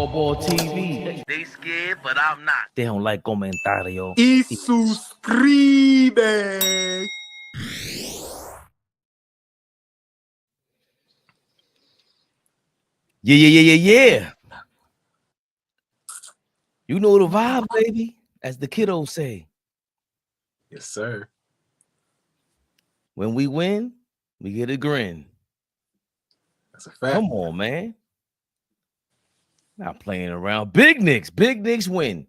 AllBall TV. They scared, but I'm not. They don't like comentario. Y suscribe. Yeah. You know the vibe, baby, as the kiddos say. Yes, sir. When we win, we get a grin. That's a fact. Come on, man. Not playing around. Big Knicks win.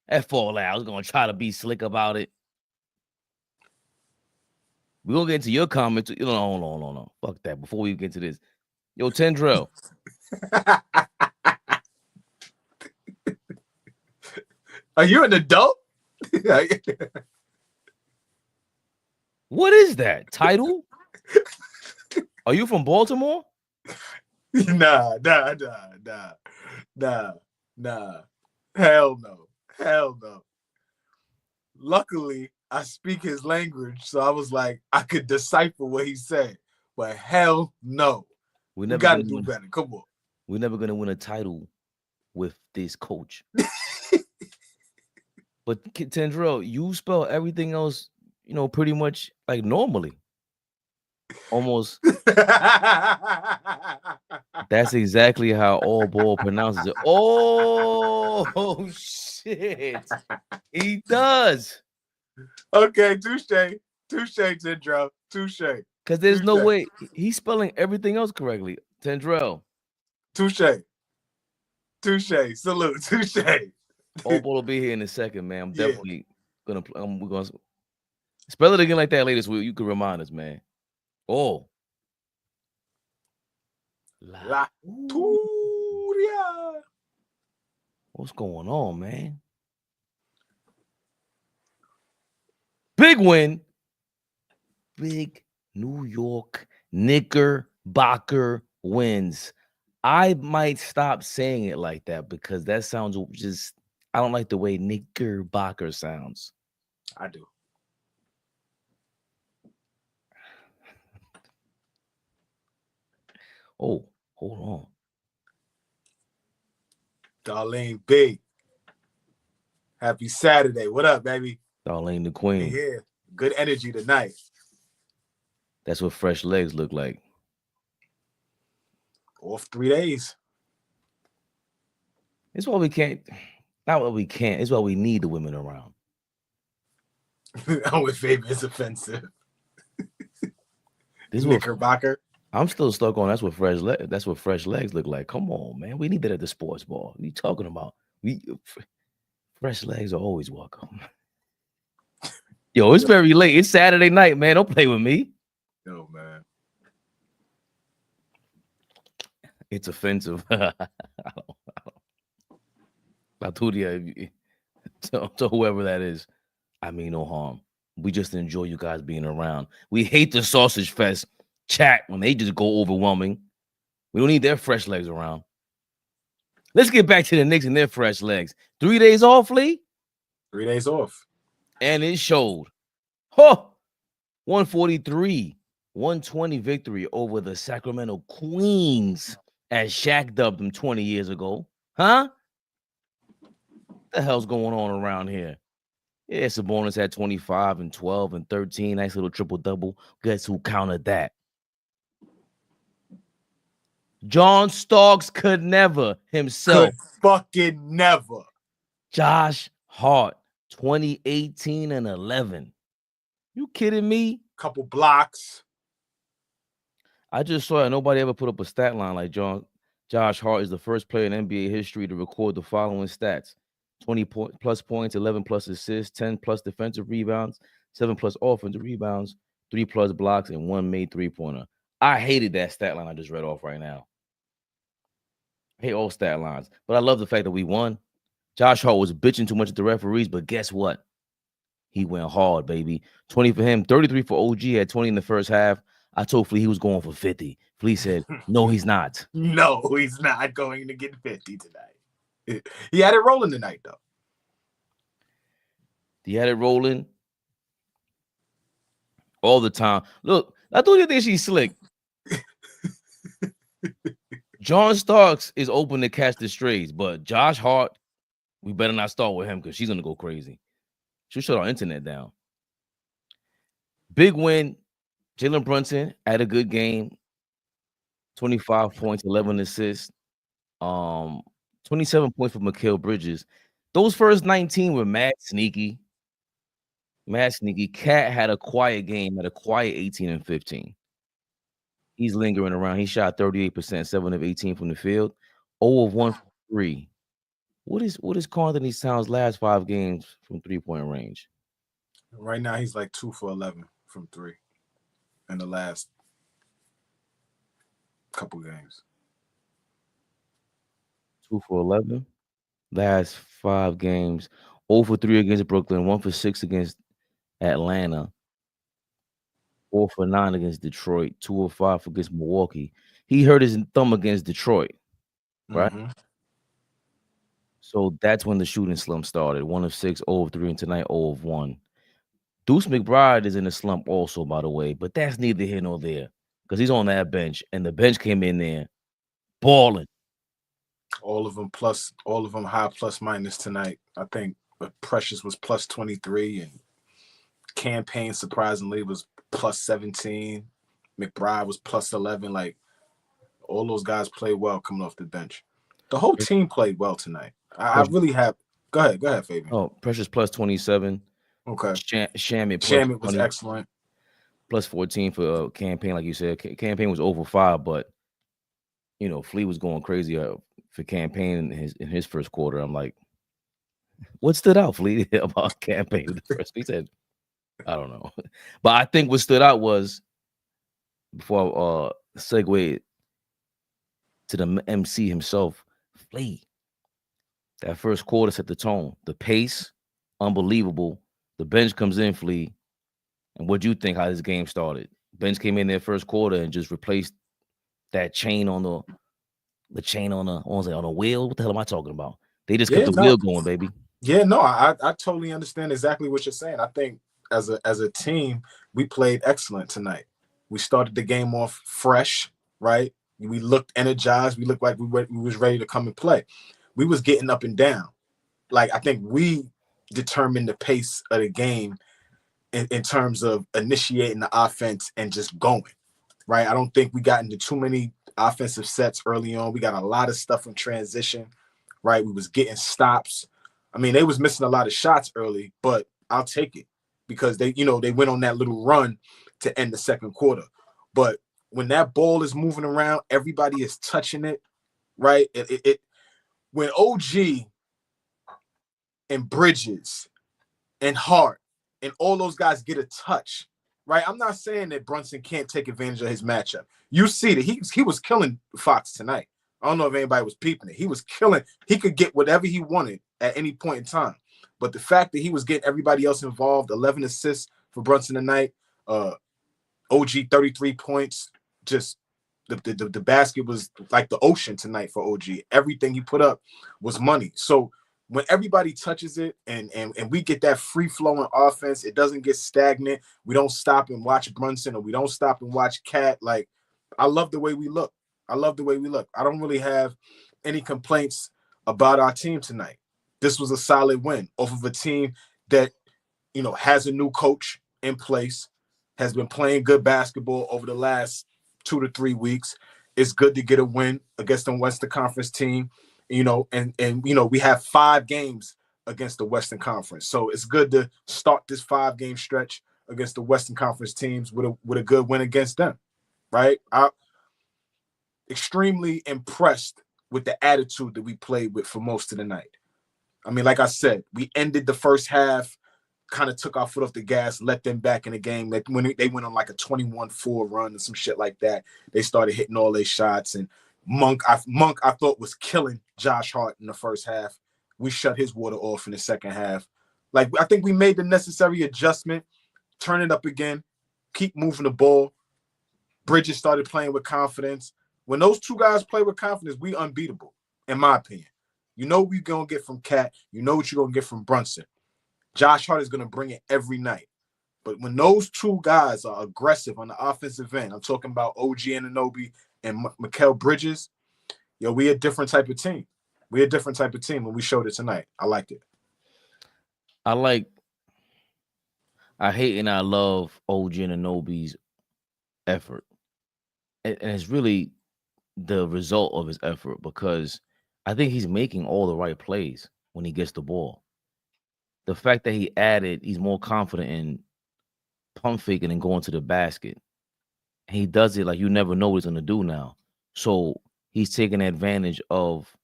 That fall out. I was gonna try to be slick about it. We're gonna get into your comments. Hold on. Fuck that. Before we get to this. Yo, Tendrell. Are you an adult? What is that? Title? Are you from Baltimore? Nah. Hell no. Luckily, I speak his language, so I was like, I could decipher what he said. But hell no. We gotta do better. Come on. We're never gonna win a title with this coach. But Tendrell, you spell everything else, pretty much like normally. Almost. That's exactly how AllBall pronounces it. Oh shit. He does. Okay, touche, Tendrell. Touche. Because there's no way he's spelling everything else correctly. Tendrell. Touche. Salute. Touche. AllBall will be here in a second, man. I'm definitely gonna we're gonna spell it again like that later so you can remind us, man. Oh. La Turia. What's going on, man? Big win. Big New York Knickerbocker wins. I might stop saying it like that because that sounds I don't like the way Knickerbocker sounds. I do. Oh, hold on. Darlene B. Happy Saturday. What up, baby? Darlene the Queen. Here. Good energy tonight. That's what fresh legs look like. Off 3 days. It's why we can't. Not what we can't. It's why we need the women around. I'm with Fabian. It's offensive. This Knickerbocker. I'm still stuck on that's what fresh legs look like. Come on, man. We need that at the sports ball. What are you talking about? Fresh legs are always welcome. Yo, it's very late. It's Saturday night, man. Don't play with me. No, man. It's offensive. To whoever that is, I mean no harm. We just enjoy you guys being around. We hate the sausage fest chat when they just go overwhelming. We don't need their fresh legs around. Let's get back to the Knicks and their fresh legs. 3 days off, Lee? 3 days off. And it showed. 143-120 victory over the Sacramento Queens as Shaq dubbed them 20 years ago. Huh? What the hell's going on around here? Yeah, Sabonis had 25 and 12 and 13. Nice little triple-double. Guess who countered that? John Starks could never himself. Could fucking never. Josh Hart, 2018 and 11. You kidding me? Couple blocks. I just saw it. Nobody ever put up a stat line like Josh Hart is the first player in NBA history to record the following stats: 20+ points, 11+ assists, 10+ defensive rebounds, 7+ offensive rebounds, 3+ blocks, and 1 made three-pointer. I hated that stat line I just read off right now. I hate all stat lines, but I love the fact that we won. Josh Hart was bitching too much at the referees, but guess what? He went hard, baby. 20 for him, 33 for OG, had 20 in the first half. I told Flea he was going for 50. Flea said, no, he's not. No, he's not going to get 50 tonight. He had it rolling tonight, though. He had it rolling all the time. Look, I told you that she's slick. John Starks is open to catch the strays, but Josh Hart, we better not start with him because she's gonna go crazy. She'll shut our internet down. Big win. Jalen Brunson had a good game. 25 points, 11 assists. 27 points for Mikal Bridges. Those first 19 were mad sneaky. Mad sneaky. Cat had a quiet game, had a quiet 18 and 15. He's lingering around. He shot 38%, 7 of 18 from the field, 0 of 1 from 3. What is Carl Anthony Towns' last 5 games from 3-point range? Right now, he's like 2 for 11 from 3 in the last couple games. 2 for 11. Last 5 games. 0 for 3 against Brooklyn, 1 for 6 against Atlanta, 4 for 9 against Detroit, 2 of 5 against Milwaukee. He hurt his thumb against Detroit, right? Mm-hmm. So that's when the shooting slump started. 1 of 6, 0 of 3, and tonight 0 of 1. Deuce McBride is in a slump also, by the way, but that's neither here nor there because he's on that bench, and the bench came in there balling. All of them high plus minus tonight. I think Precious was plus 23, and Campaign surprisingly was plus 17. McBride was plus 11. Like, all those guys played well coming off the bench. The whole team played well tonight. I really have. Go ahead, Fabian. Oh, Precious plus 27. Okay. Shamit was excellent. Plus 14 for Campaign, like you said. Campaign was over 5, but you know, Flea was going crazy for Campaign in his first quarter. I'm like, what stood out, Flea, about Campaign in the first? He said, I don't know. But I think what stood out was, before I segue to the MC himself, Flea. That first quarter set the tone. The pace, unbelievable. The bench comes in, Flea. And what do you think how this game started? Bench came in their first quarter and just replaced that chain on the chain on a wheel. What the hell am I talking about? They just kept the wheel going, baby. Yeah, no, I totally understand exactly what you're saying. I think as a team, we played excellent tonight. We started the game off fresh, right? We looked energized. We looked like we was ready to come and play. We was getting up and down. Like, I think we determined the pace of the game in terms of initiating the offense and just going, right? I don't think we got into too many offensive sets early on. We got a lot of stuff in transition, right? We was getting stops. I mean, they was missing a lot of shots early, but I'll take it because they went on that little run to end the second quarter. But when that ball is moving around, everybody is touching it, right? When OG and Bridges and Hart and all those guys get a touch, right? I'm not saying that Brunson can't take advantage of his matchup. You see that he was killing Fox tonight. I don't know if anybody was peeping it. He was killing. He could get whatever he wanted at any point in time. But the fact that he was getting everybody else involved, 11 assists for Brunson tonight, OG 33 points, just the basket was like the ocean tonight for OG. Everything he put up was money. So when everybody touches it and we get that free-flowing offense, it doesn't get stagnant. We don't stop and watch Brunson or we don't stop and watch Cat. Like, I love the way we look. I don't really have any complaints about our team tonight. This was a solid win off of a team that, has a new coach in place, has been playing good basketball over the last 2 to 3 weeks. It's good to get a win against the Western Conference team, and we have 5 games against the Western Conference. So it's good to start this 5-game stretch against the Western Conference teams with a good win against them, right? I'm extremely impressed with the attitude that we played with for most of the night. I mean, like I said, we ended the first half, kind of took our foot off the gas, let them back in the game. Like when they went on like a 21-4 run and some shit like that, they started hitting all their shots. And Monk, I thought was killing Josh Hart in the first half. We shut his water off in the second half. Like, I think we made the necessary adjustment, turn it up again, keep moving the ball. Bridges started playing with confidence. When those two guys play with confidence, we unbeatable, in my opinion. You know what we're going to get from Cat. You know what you're going to get from Brunson. Josh Hart is going to bring it every night. But when those two guys are aggressive on the offensive end, I'm talking about OG Anunoby and Mikal Bridges, Yo, we a different type of team. We a different type of team when we showed it tonight. I liked it. I hate and I love OG Anunoby's effort. And it's really the result of his effort because I think he's making all the right plays when he gets the ball. The fact that he's more confident in pump faking and going to the basket. He does it like you never know what he's going to do now. So he's taking advantage of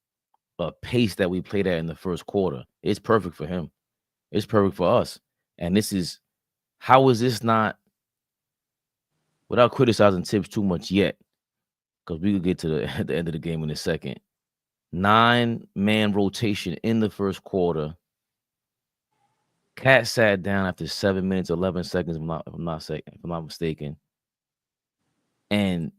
a pace that we played at in the first quarter. It's perfect for him. It's perfect for us. And how is this not, without criticizing Tibbs too much yet, because we could get to the end of the game in a second. 9-man rotation in the first quarter. Cat sat down after 7 minutes, 11 seconds, if I'm not mistaken. And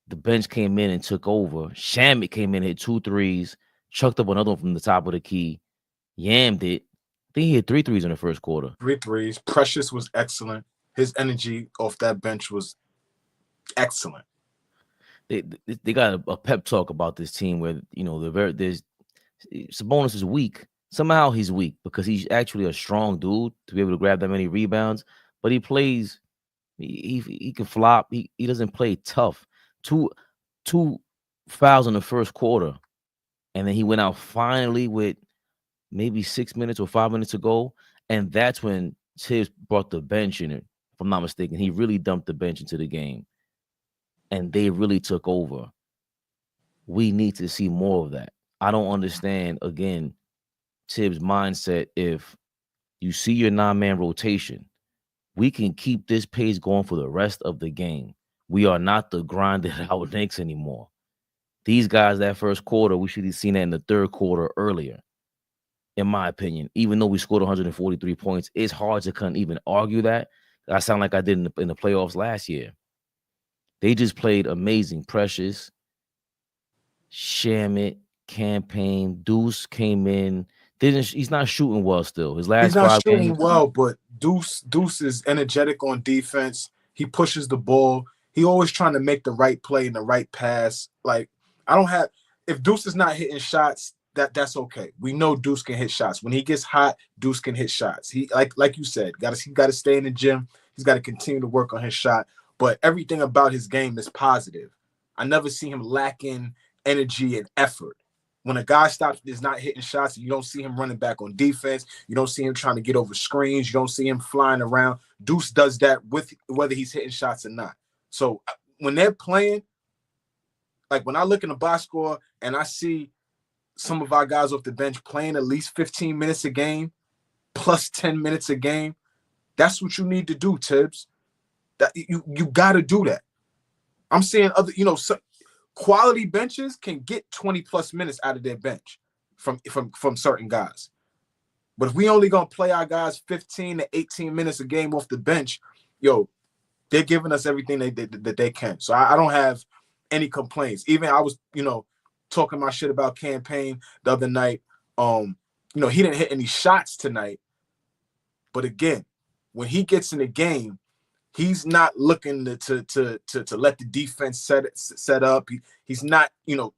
the bench came in and took over. Shamit came in, hit 2 threes, chucked up another one from the top of the key, yammed it. I think he hit 3 threes in the first quarter. 3 threes. Precious was excellent. His energy off that bench was excellent. They got a pep talk about this team where, you know, Sabonis is weak. Somehow he's weak because he's actually a strong dude to be able to grab that many rebounds, but he plays, he can flop. He doesn't play tough. Two fouls in the first quarter, and then he went out finally with maybe 6 minutes or 5 minutes to go, and that's when Tibbs brought the bench in it, if I'm not mistaken. He really dumped the bench into the game, and they really took over. We need to see more of that. I don't understand, again, Tibbs' mindset. If you see your 9-man rotation, we can keep this pace going for the rest of the game. We are not the grinded out Knicks anymore. These guys, that first quarter, we should have seen that in the third quarter earlier, in my opinion. Even though we scored 143 points, it's hard to kind of even argue that. I sound like I did in the playoffs last year. They just played amazing. Precious, Shamit, Campaign, Deuce came in. He's not shooting well still. His last 5 games. He's not shooting well, but Deuce is energetic on defense. He pushes the ball. He always trying to make the right play and the right pass. Like, if Deuce is not hitting shots, that's okay. We know Deuce can hit shots. When he gets hot, Deuce can hit shots. He like you said, he got to stay in the gym. He's got to continue to work on his shot. But everything about his game is positive. I never see him lacking energy and effort. When a guy is not hitting shots, you don't see him running back on defense. You don't see him trying to get over screens. You don't see him flying around. Deuce does that with whether he's hitting shots or not. So when they're playing, like when I look in the box score and I see some of our guys off the bench playing at least 15 minutes a game, plus 10 minutes a game, that's what you need to do, Tibbs. That you got to do that. I'm saying quality benches can get 20 plus minutes out of their bench from certain guys. But if we only gonna play our guys 15 to 18 minutes a game off the bench, they're giving us everything that they can. So I don't have any complaints. Even I was, talking my shit about Campaign the other night. He didn't hit any shots tonight. But again, when he gets in the game, he's not looking to let the defense set up. He's not,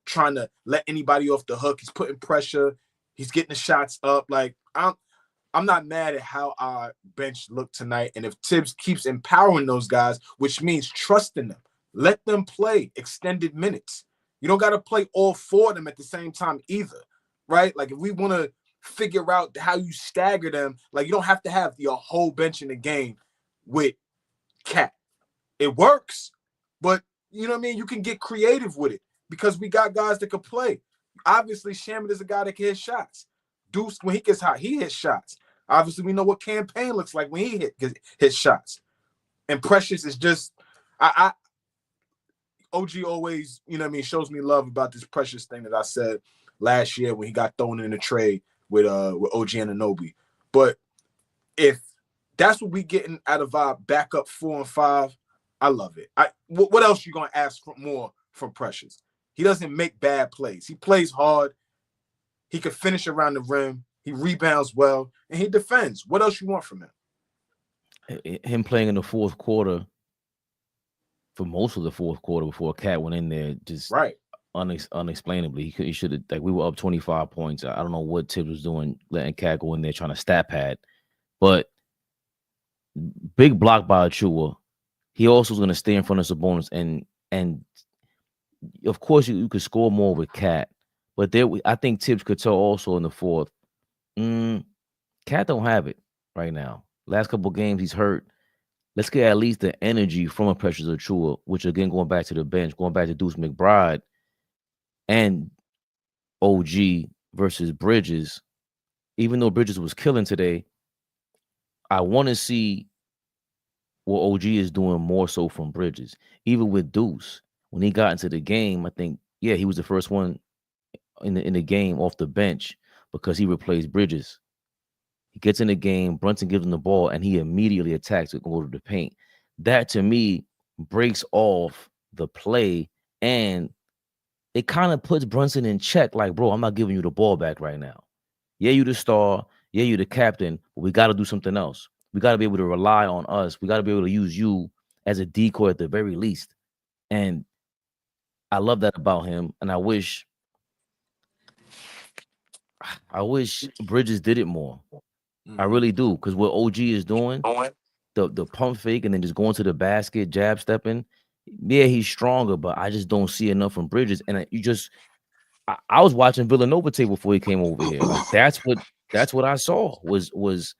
trying to let anybody off the hook. He's putting pressure. He's getting the shots up. Like, I'm not mad at how our bench looked tonight. And if Tibbs keeps empowering those guys, which means trusting them, let them play extended minutes. You don't got to play all 4 of them at the same time either, right? Like, if we want to figure out how you stagger them, like, you don't have to have your whole bench in the game with Cat. It works, but you know what I mean? You can get creative with it because we got guys that can play. Obviously, Shamit is a guy that can hit shots. Deuce, when he gets hot, he hits shots. Obviously, we know what Campaign looks like when he hits shots. And Precious is just, OG always, shows me love about this Precious thing that I said last year when he got thrown in the trade with OG Anunoby. But if that's what we getting out of our backup 4 and 5, I love it. What else you gonna ask for more from Precious? He doesn't make bad plays. He plays hard. He can finish around the rim. He rebounds well, and he defends. What else you want from him? Him playing in the fourth quarter, for most of the fourth quarter before Cat went in there, just right. unexplainably. He should have, like, we were up 25 points. I don't know what Tibbs was doing, letting Cat go in there trying to stat pad. But big block by Achua. He also was going to stay in front of Sabonis, and of course you could score more with Cat. But I think Tibbs could tell also in the fourth. Cat don't have it right now. Last couple of games he's hurt. Let's get at least the energy from a Precious Achua, which again going back to the bench, going back to Deuce McBride and OG versus Bridges. Even though Bridges was killing today, I want to see what OG is doing more so from Bridges. Even with Deuce, when he got into the game, I think, yeah, he was the first one in the game off the bench because he replaced Bridges. He gets in the game, Brunson gives him the ball, and he immediately attacks it, go to the paint. That, to me, breaks off the play, and it kind of puts Brunson in check, like, bro, I'm not giving you the ball back right now. Yeah, you the star. Yeah, you the captain, but we got to do something else. We got to be able to rely on us. We got to be able to use you as a decoy at the very least. And I love that about him, and I wish Bridges did it more. I really do, because what OG is doing, the pump fake and then just going to the basket, jab stepping, yeah, he's stronger, but I just don't see enough from Bridges. And I was watching Villanova tape before he came over here. Like that's what I saw was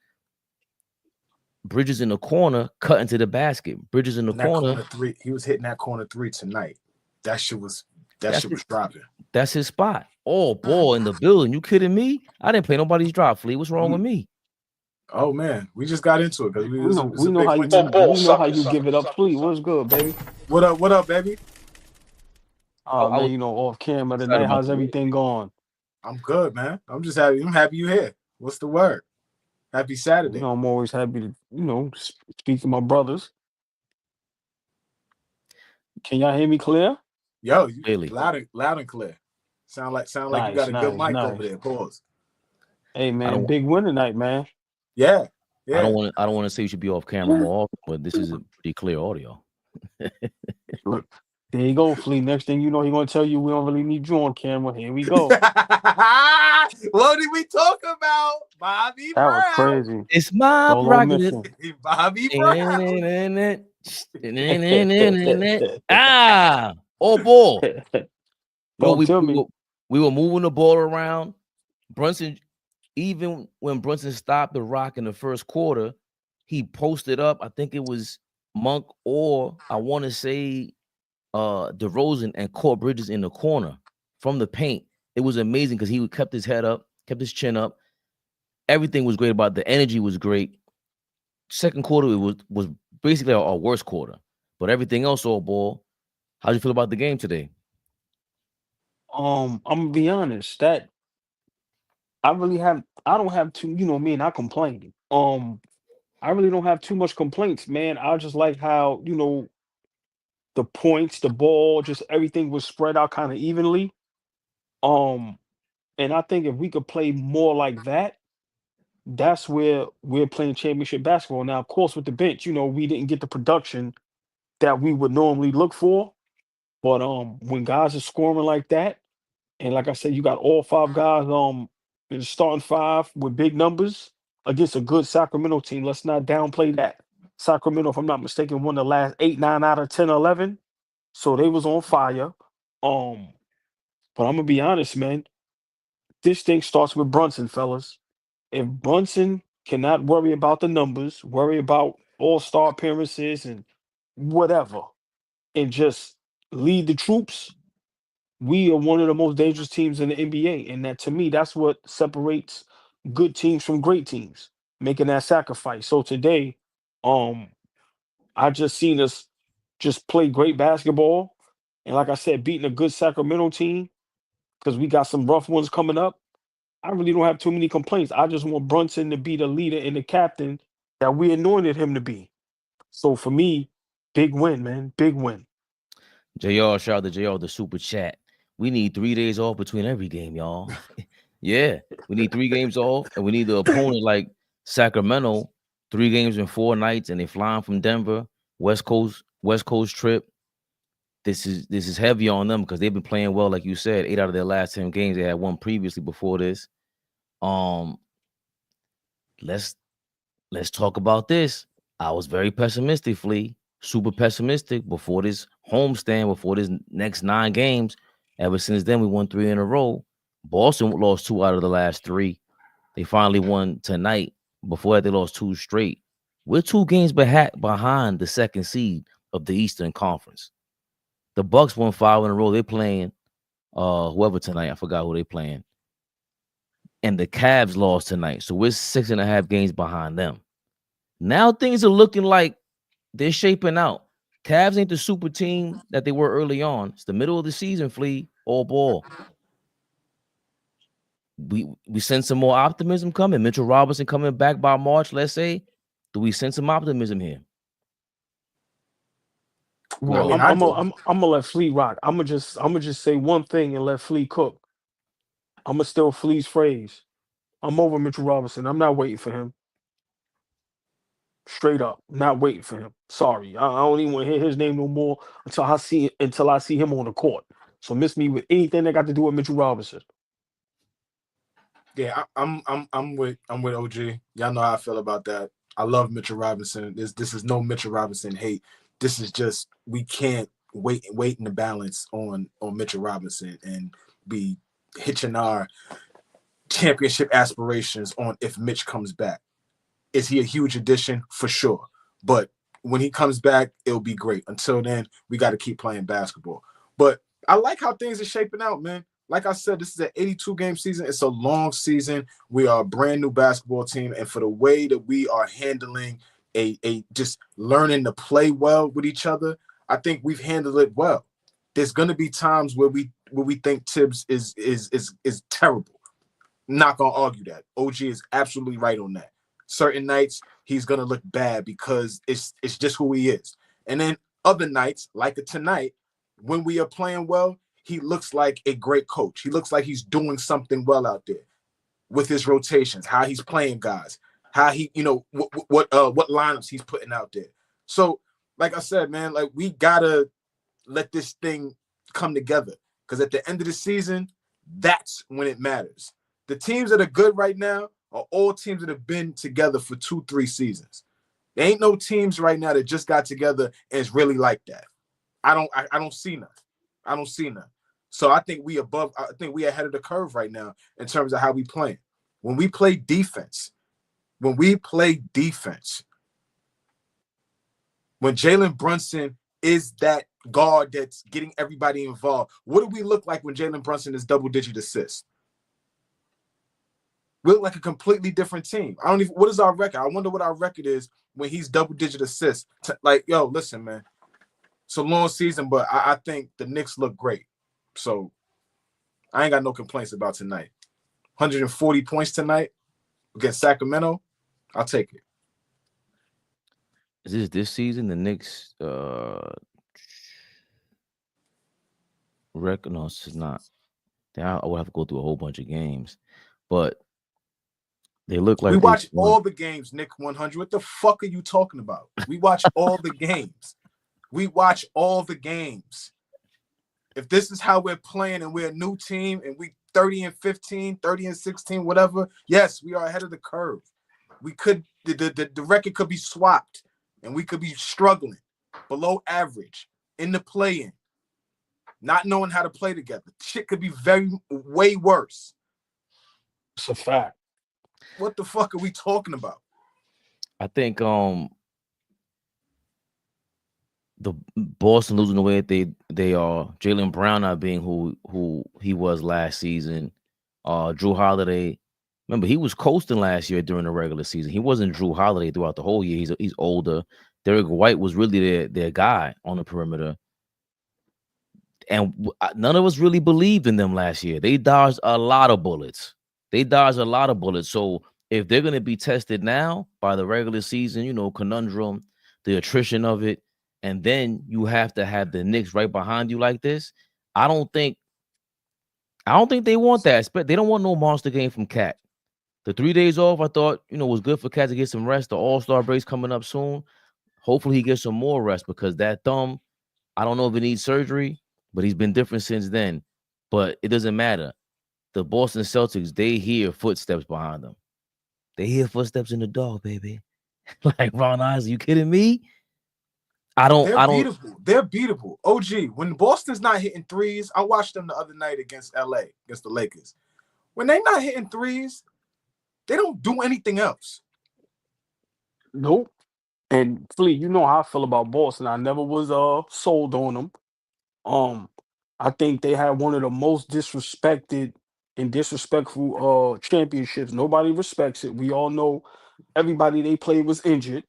Bridges in the corner, cutting to the basket. Bridges in the corner three. He was hitting that corner three tonight. That shit was dropping. That's his spot. Oh, ball in the building. You kidding me? I didn't play nobody's drop, Flea. What's wrong with me? Oh man, we just got into it because we know how you give it up, Flea. What's good, baby? What up, baby? Oh man, you know, off camera tonight. How's everything going? I'm good, man. I'm just happy. I'm happy you here. What's the word? Happy Saturday. You know, I'm always happy to, speak to my brothers. Can y'all hear me clear? Yo, loud and clear. Sound like you got a good mic over there. Pause. Hey man, big win tonight, man. Yeah. I don't want to say you should be off camera more often, but this is a pretty clear audio. Look, there you go, Flea. Next thing you know, he's gonna tell you we don't really need you on camera. Here we go. What did we talk about? Bobby Brown. That was crazy. It's my prerogative. Bobby Brown. Oh boy. Bro, me. We were moving the ball around. Brunson, even when Brunson stopped the rock in the first quarter, he posted up. I think it was Monk, or I want to say DeRozan, and caught Bridges in the corner from the paint. It was amazing because he kept his head up, kept his chin up. Everything was great about it. The energy was great. Second quarter, it was basically our worst quarter. But everything else, all ball. How'd you feel about the game today? I'm gonna be honest, that I don't have too, me, and I complain. I really don't have too much complaints, man. I just like how, the points, the ball, just everything was spread out kind of evenly. And I think if we could play more like that, that's where we're playing championship basketball. Now, of course, with the bench, we didn't get the production that we would normally look for. But when guys are scoring like that, and like I said, you got all five guys in the starting five with big numbers against a good Sacramento team. Let's not downplay that. Sacramento, if I'm not mistaken, won the last 8, 9 out of 10, 11. So they was on fire. But I'm gonna be honest, man. This thing starts with Brunson, fellas. If Brunson cannot worry about the numbers, worry about all-star appearances and whatever, and just lead the troops, we are one of the most dangerous teams in the NBA. And that, to me, that's what separates good teams from great teams, making that sacrifice. So today, I just seen us just play great basketball. And like I said, beating a good Sacramento team, because we got some rough ones coming up. I really don't have too many complaints. I just want Brunson to be the leader and the captain that we anointed him to be. So for me, big win, man. Big win. JR, shout out to JR, the super chat. We need 3 days off between every game, y'all. Yeah, we need 3 games off, and we need the opponent like Sacramento, 3 games in 4 nights, and they flying from Denver, West Coast trip. this is heavy on them because they've been playing well, like you said. 8 out of their last 10 games, they had one previously before this. Let's talk about this. I was very pessimistic, Flea, super pessimistic before this homestand, before this next 9 games. Ever since then, we won 3 in a row. Boston lost 2 out of the last 3. They finally won tonight. Before that, they lost 2 straight. We're 2 games behind the second seed of the Eastern Conference. The Bucks won 5 in a row. They're playing whoever tonight. I forgot who they playing. And the Cavs lost tonight. So we're 6.5 games behind them. Now things are looking like they're shaping out. Cavs ain't the super team that they were early on. It's the middle of the season, Flea, all ball. We sense some more optimism coming. Mitchell Robinson coming back by March, let's say. Do we sense some optimism here? Well, I mean, I'm gonna let Flea rock. I'm gonna just say one thing and let Flea cook. I'm gonna steal Flea's phrase. I'm over Mitchell Robinson. I'm not waiting for him. Straight up, not waiting for him. Sorry, I don't even want to hear his name no more until I see him on the court. So miss me with anything that got to do with Mitchell Robinson. Yeah, I'm with OG. Y'all know how I feel about that. I love Mitchell Robinson. This is no Mitchell Robinson hate. This is just we can't wait in the balance on Mitchell Robinson and be hitching our championship aspirations on if Mitch comes back. Is he a huge addition? For sure. But when he comes back, it'll be great. Until then, we got to keep playing basketball. But I like how things are shaping out, man. Like I said, this is an 82-game season. It's a long season. We are a brand new basketball team. And for the way that we are handling a just learning to play well with each other, I think we've handled it well. There's going to be times where we think Tibbs is terrible. Not going to argue that. OG is absolutely right on that. Certain nights he's gonna look bad because it's just who he is. And then other nights, like tonight, when we are playing well, he looks like a great coach. He looks like he's doing something well out there with his rotations, how he's playing guys, how he, what lineups he's putting out there. So, like I said, man, like we gotta let this thing come together because at the end of the season, that's when it matters. The teams that are good right now are all teams that have been together for 2-3 seasons. There ain't no teams right now that just got together and it's really like that. I don't see none. I don't see none. So I think we ahead of the curve right now in terms of how we play. When we play defense, when Jalen Brunson is that guard that's getting everybody involved, what do we look like when Jalen Brunson is double-digit assists? We look like a completely different team. What is our record? I wonder what our record is when he's double-digit assists. Like, yo, listen, man. It's a long season, but I think the Knicks look great. So I ain't got no complaints about tonight. 140 points tonight against Sacramento. I'll take it. Is this season the Knicks record? No, it's not. I would have to go through a whole bunch of games. But they look like we watch all the games, Nick 100. What the fuck are you talking about? We watch all the games. We watch all the games. If this is how we're playing and we're a new team and we 30-15, 30-16, whatever, yes, we are ahead of the curve. We could the record could be swapped and we could be struggling below average in the play-in, not knowing how to play together. Shit could be way worse. It's a fact. What the fuck are we talking about? I think the Boston losing the way that they are, Jaylen Brown not being who he was last season, Drew Holiday. Remember, he was coasting last year during the regular season. He wasn't Drew Holiday throughout the whole year. He's older. Derek White was really their guy on the perimeter. And none of us really believed in them last year. They dodged a lot of bullets. So if they're going to be tested now by the regular season, conundrum, the attrition of it, and then you have to have the Knicks right behind you like this, I don't think they want that. They don't want no monster game from Cat. The 3 days off, I thought, was good for Cat to get some rest. The All-Star break's coming up soon. Hopefully he gets some more rest because that thumb, I don't know if he needs surgery, but he's been different since then. But it doesn't matter. The Boston Celtics, they hear footsteps behind them. They hear footsteps in the door, baby. Like Ron Isley, you kidding me? I don't. They're beatable. They're beatable. OG, when Boston's not hitting threes, I watched them the other night against LA, against the Lakers. When they're not hitting threes, they don't do anything else. Nope. And Flea, you know how I feel about Boston. I never was sold on them. I think they had one of the most disrespected and disrespectful championships. Nobody respects it. We all know everybody they played was injured.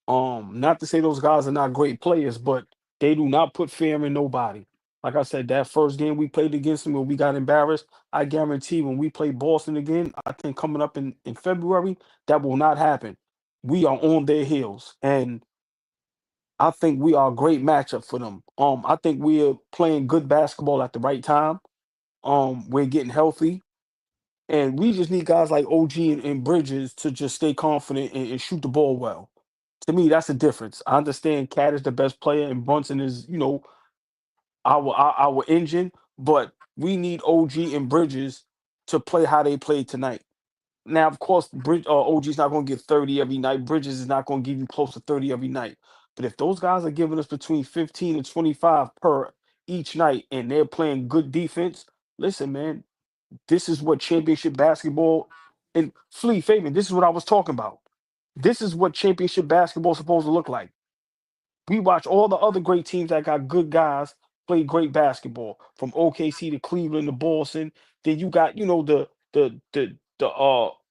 Not to say those guys are not great players, but they do not put fear in nobody. Like I said, that first game we played against them when we got embarrassed, I guarantee when we play Boston again, I think coming up in February, that will not happen. We are on their heels. And I think we are a great matchup for them. I think we're playing good basketball at the right time. We're getting healthy, and we just need guys like OG and Bridges to just stay confident and shoot the ball well. To me, that's the difference. I understand Cat is the best player, and Brunson is, our engine, but we need OG and Bridges to play how they played tonight. Now, of course, OG's not going to get 30 every night. Bridges is not going to give you close to 30 every night. But if those guys are giving us between 15 and 25 per each night and they're playing good defense, listen, man, this is what championship basketball and Fabian, this is what I was talking about. This is what championship basketball is supposed to look like. We watch all the other great teams that got good guys play great basketball, from OKC to Cleveland to Boston. Then you got, the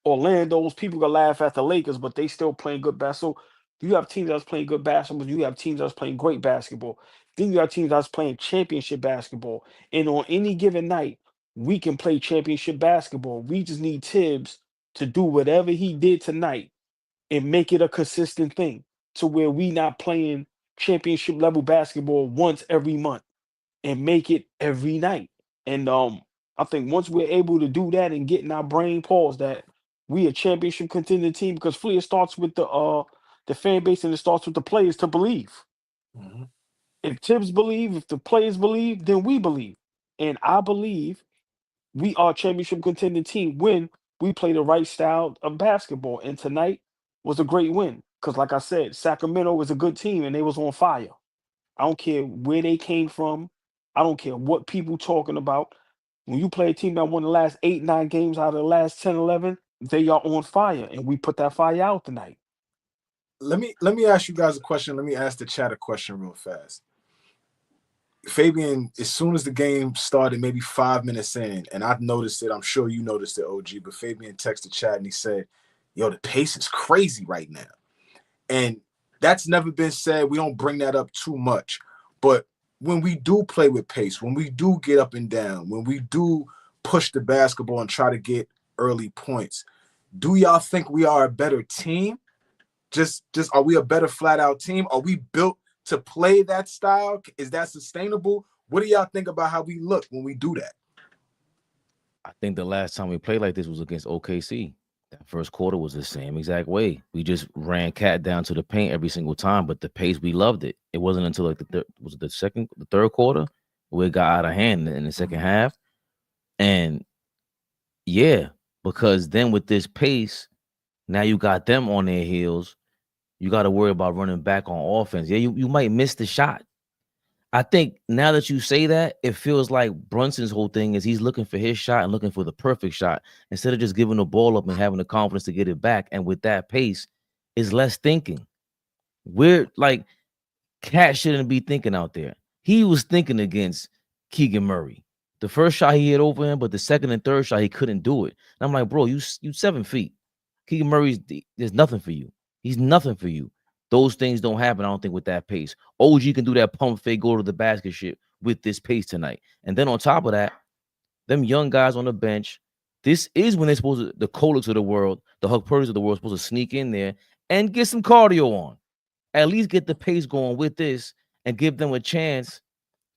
Orlando's. People gonna laugh at the Lakers, but they still playing good basketball. So you have teams that's playing good basketball. You have teams that's playing great basketball. Then you have teams that's playing championship basketball. And on any given night, we can play championship basketball. We just need Tibbs to do whatever he did tonight and make it a consistent thing to where we not playing championship level basketball once every month and make it every night. And I think once we're able to do that and get in our brain pause that we a championship contending team, because Flea, it starts with the fan base and it starts with the players to believe. Mhm. If Tibbs believe, if the players believe, then we believe. And I believe we are a championship contending team when we play the right style of basketball. And tonight was a great win. Because like I said, Sacramento was a good team and they was on fire. I don't care where they came from. I don't care what people talking about. When you play a team that won the last 8, 9 games out of the last 10, 11, they are on fire. And we put that fire out tonight. Let me ask you guys a question. Let me ask the chat a question real fast. Fabian, as soon as the game started, maybe 5 minutes in, and I've noticed it, I'm sure you noticed it, OG, but Fabian texted chat and he said, yo, the pace is crazy right now. And that's never been said. We don't bring that up too much. But when we do play with pace, when we do get up and down, when we do push the basketball and try to get early points, do y'all think we are a better team? Just are we a better flat out team? Are we built to play that style? Is that sustainable? What do y'all think about how we look when we do that? I think the last time we played like this was against OKC. That first quarter was the same exact way. We just ran Cat down to the paint every single time, but the pace, we loved it. It wasn't until like the third quarter where it got out of hand in the second half. And yeah, because then with this pace, now you got them on their heels. You got to worry about running back on offense. Yeah, you might miss the shot. I think now that you say that, it feels like Brunson's whole thing is he's looking for his shot and looking for the perfect shot instead of just giving the ball up and having the confidence to get it back. And with that pace, it's less thinking. We're like, Cat shouldn't be thinking out there. He was thinking against Keegan Murray. The first shot he hit over him, but the second and third shot he couldn't do it. And I'm like, bro, you 7 feet. Keegan Murray's there's nothing for you. He's nothing for you. Those things don't happen, I don't think, with that pace. OG can do that pump fake, go to the basket shit with this pace tonight. And then on top of that, them young guys on the bench, this is when they're supposed to, the Kolaks of the world, the Huck Purdy's of the world, supposed to sneak in there and get some cardio on. At least get the pace going with this and give them a chance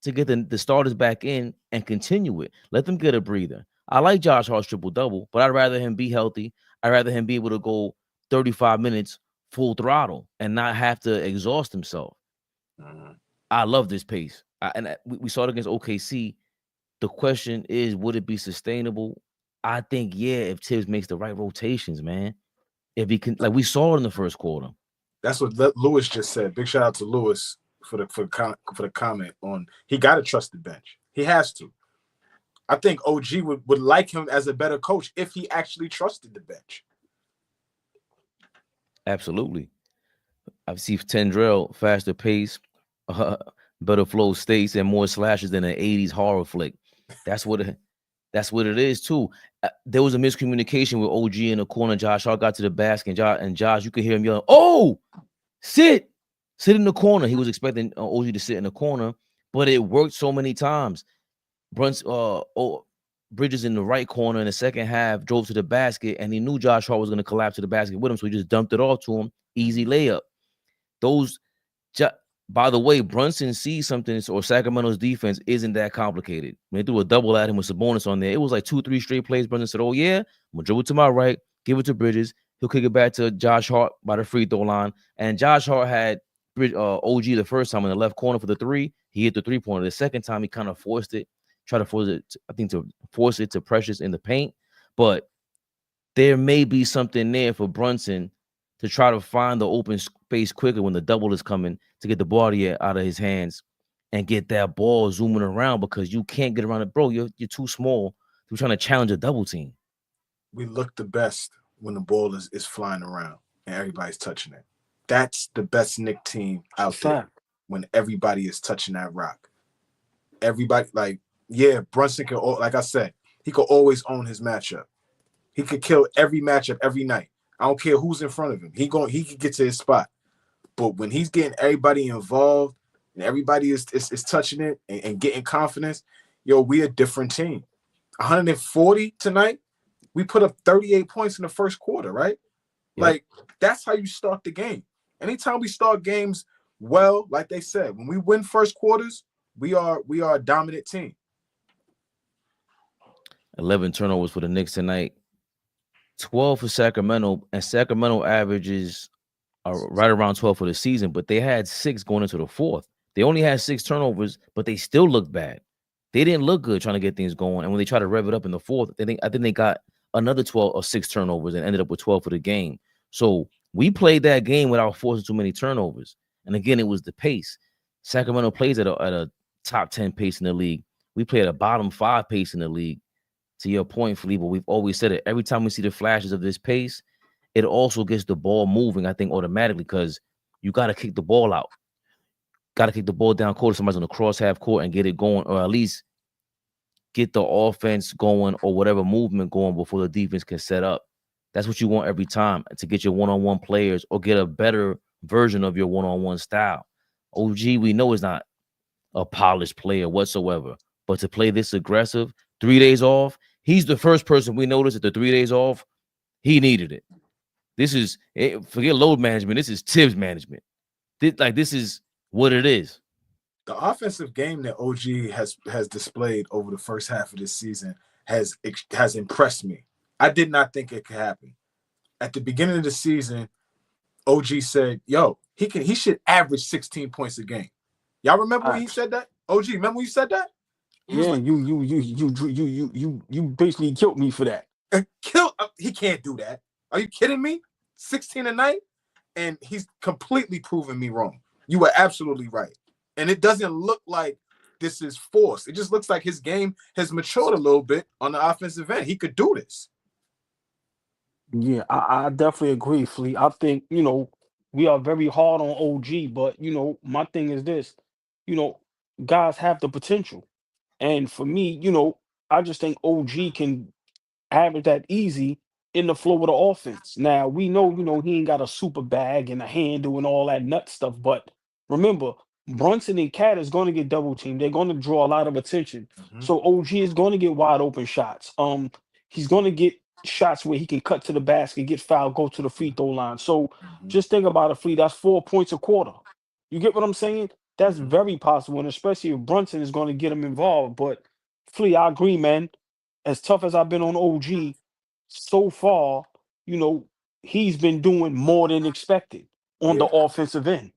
to get the starters back in and continue it. Let them get a breather. I like Josh Hart's triple-double, but I'd rather him be healthy. I'd rather him be able to go 35 minutes full throttle and not have to exhaust himself. I love this pace. We saw it against OKC. The question is, would it be sustainable? I think, yeah, if Tibbs makes the right rotations, man. If he can, like we saw it in the first quarter. That's what Lewis just said. Big shout out to Lewis for the comment on he got to trust the bench. He has to. I think OG would like him as a better coach if he actually trusted the bench. Absolutely. I've seen Tendrell, faster pace, better flow states, and more slashes than an 80s horror flick. That's what it is, too. There was a miscommunication with OG in the corner. Josh Hart got to the basket, and Josh, you could hear him yelling, "Oh, sit in the corner." He was expecting OG to sit in the corner, but it worked so many times. Bridges in the right corner in the second half drove to the basket, and he knew Josh Hart was going to collapse to the basket with him, so he just dumped it off to him. Easy layup. By the way, Brunson sees something, or Sacramento's defense isn't that complicated. When they threw a double at him with Sabonis on there, it was like 2-3 straight plays. Brunson said, "Oh yeah, I'm gonna dribble to my right, give it to Bridges. He'll kick it back to Josh Hart by the free throw line." And Josh Hart had OG the first time in the left corner for the three. He hit the 3-pointer. The second time, he kind of forced it, tried to force it. To force it to Precious in the paint, but there may be something there for Brunson to try to find the open space quicker when the double is coming to get the ball out of his hands and get that ball zooming around, because you can't get around it, bro. You're too small to be trying to challenge a double team. We look the best when the ball is flying around and everybody's touching it. That's the best Knick team out there, when everybody is touching that rock. Everybody, like, yeah, Brunson can, like I said, he could always own his matchup. He could kill every matchup every night. I don't care who's in front of him. He can get to his spot. But when he's getting everybody involved and everybody is touching it and getting confidence, yo, we a different team. 140 tonight. We put up 38 points in the first quarter, right? Yep. Like, that's how you start the game. Anytime we start games well, like they said, when we win first quarters, we are a dominant team. 11 turnovers for the Knicks tonight. 12 for Sacramento, and Sacramento averages are right around 12 for the season, but they had 6 going into the fourth. They only had 6 turnovers, but they still looked bad. They didn't look good trying to get things going, and when they tried to rev it up in the fourth, I think they got another 12 or 6 turnovers and ended up with 12 for the game. So we played that game without forcing too many turnovers, and again, it was the pace. Sacramento plays at a top 10 pace in the league. We play at a bottom 5 pace in the league. To your point, Felipe, we've always said it. Every time we see the flashes of this pace, it also gets the ball moving, I think, automatically, because you got to kick the ball out. Got to kick the ball down court. Somebody's on the cross half court and get it going, or at least get the offense going or whatever movement going before the defense can set up. That's what you want every time, to get your one-on-one players or get a better version of your one-on-one style. OG, we know, is not a polished player whatsoever, but to play this aggressive, 3 days off, he's the first person we noticed that the 3 days off, he needed it. This is, forget load management. This is Tibbs management. This is what it is. The offensive game that OG has displayed over the first half of this season has impressed me. I did not think it could happen. At the beginning of the season, OG said, "Yo, he should average 16 points a game." Y'all remember when he said that? OG, remember when you said that? Yeah, like, you basically killed me for that. He can't do that. Are you kidding me? 16 a night, and he's completely proven me wrong. You were absolutely right, and it doesn't look like this is forced. It just looks like his game has matured a little bit on the offensive end. He could do this. Yeah, I definitely agree, Flea. I think, we are very hard on OG, but, my thing is this, guys have the potential. And for me, I just think OG can average that easy in the flow of the offense. Now, we know, he ain't got a super bag and a handle and all that nut stuff, but remember, Brunson and Cat is going to get double teamed. They're going to draw a lot of attention. So OG is going to get wide open shots. He's going to get shots where he can cut to the basket, get fouled, go to the free throw line. So just think about it, Flea. That's 4 points a quarter. You get what I'm saying? That's very possible, and especially if Brunson is going to get him involved. But Flea, I agree, man. As tough as I've been on OG, so far, he's been doing more than expected on the offensive end.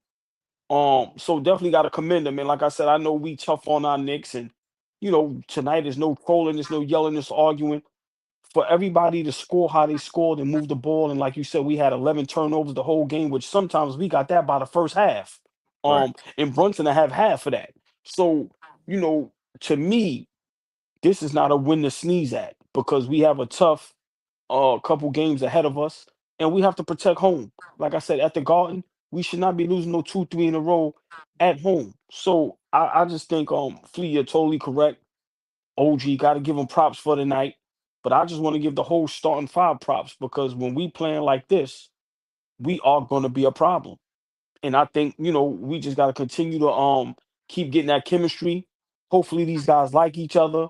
So definitely got to commend them. And like I said, I know we tough on our Knicks, and tonight is no trolling, there's no yelling, there's arguing. For everybody to score how they scored and move the ball, and like you said, we had 11 turnovers the whole game, which sometimes we got that by the first half. Right. And Brunson to have half of that. So, to me, this is not a win to sneeze at, because we have a tough couple games ahead of us, and we have to protect home. Like I said, at the Garden, we should not be losing no 2, 3 in a row at home. So I just think Flea, you're totally correct. OG, got to give him props for the night. But I just want to give the whole starting five props, because when we playing like this, we are going to be a problem. And I think, we just got to continue to keep getting that chemistry. Hopefully these guys like each other.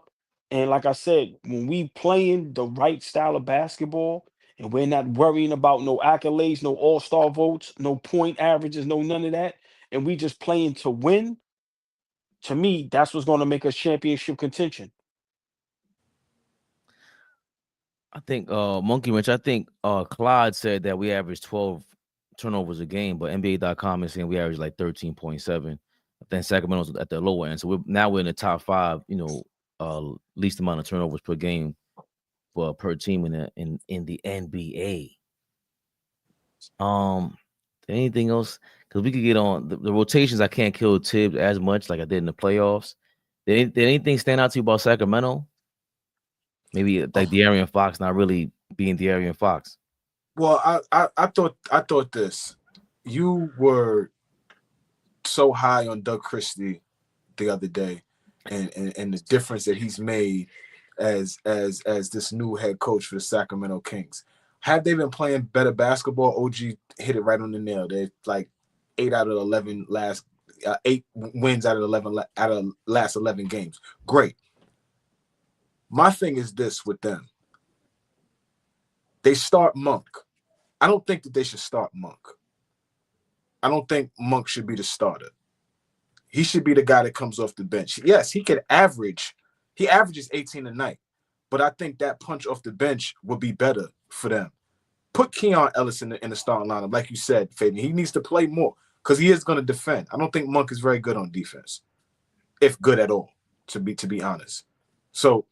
And like I said, when we playing the right style of basketball, and we're not worrying about no accolades, no all-star votes, no point averages, no none of that, and we just playing to win, to me, that's what's going to make us championship contention. I think Monkey Wrench, I think Clyde said that we average 12 turnovers a game, but NBA.com is saying we average like 13.7. I think Sacramento's at the lower end. So we're in the top 5, least amount of turnovers per game per team in the NBA. Anything else? Because we could get on the rotations. I can't kill Tibbs as much like I did in the playoffs. Did anything stand out to you about Sacramento? Maybe like De'Aaron Fox not really being De'Aaron Fox. Well, I thought this. You were so high on Doug Christie the other day, and the difference that he's made as this new head coach for the Sacramento Kings. Had they been playing better basketball, OG hit it right on the nail. They're like 8 out of 11 last 8 wins out of 11 out of last 11 games. Great. My thing is this with them. They start Monk. I don't think that they should start Monk. I don't think Monk should be the starter. He should be the guy that comes off the bench. Yes, he could average. He averages 18 a night. But I think that punch off the bench would be better for them. Put Keon Ellis in the starting lineup. Like you said, Fabian, he needs to play more because he is going to defend. I don't think Monk is very good on defense, if good at all, to be honest. So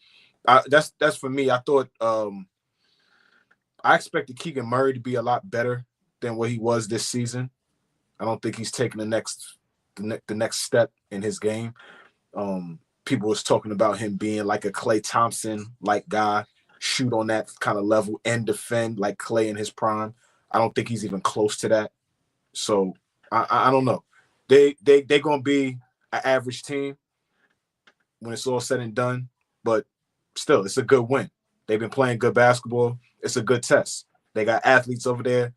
that's for me. I thought I expected Keegan Murray to be a lot better than what he was this season. I don't think he's taking the next step in his game. People was talking about him being like a Klay Thompson-like guy, shoot on that kind of level and defend like Klay in his prime. I don't think he's even close to that. So I don't know. They're going to be an average team when it's all said and done, but still, it's a good win. They've been playing good basketball. It's a good test. They got athletes over there.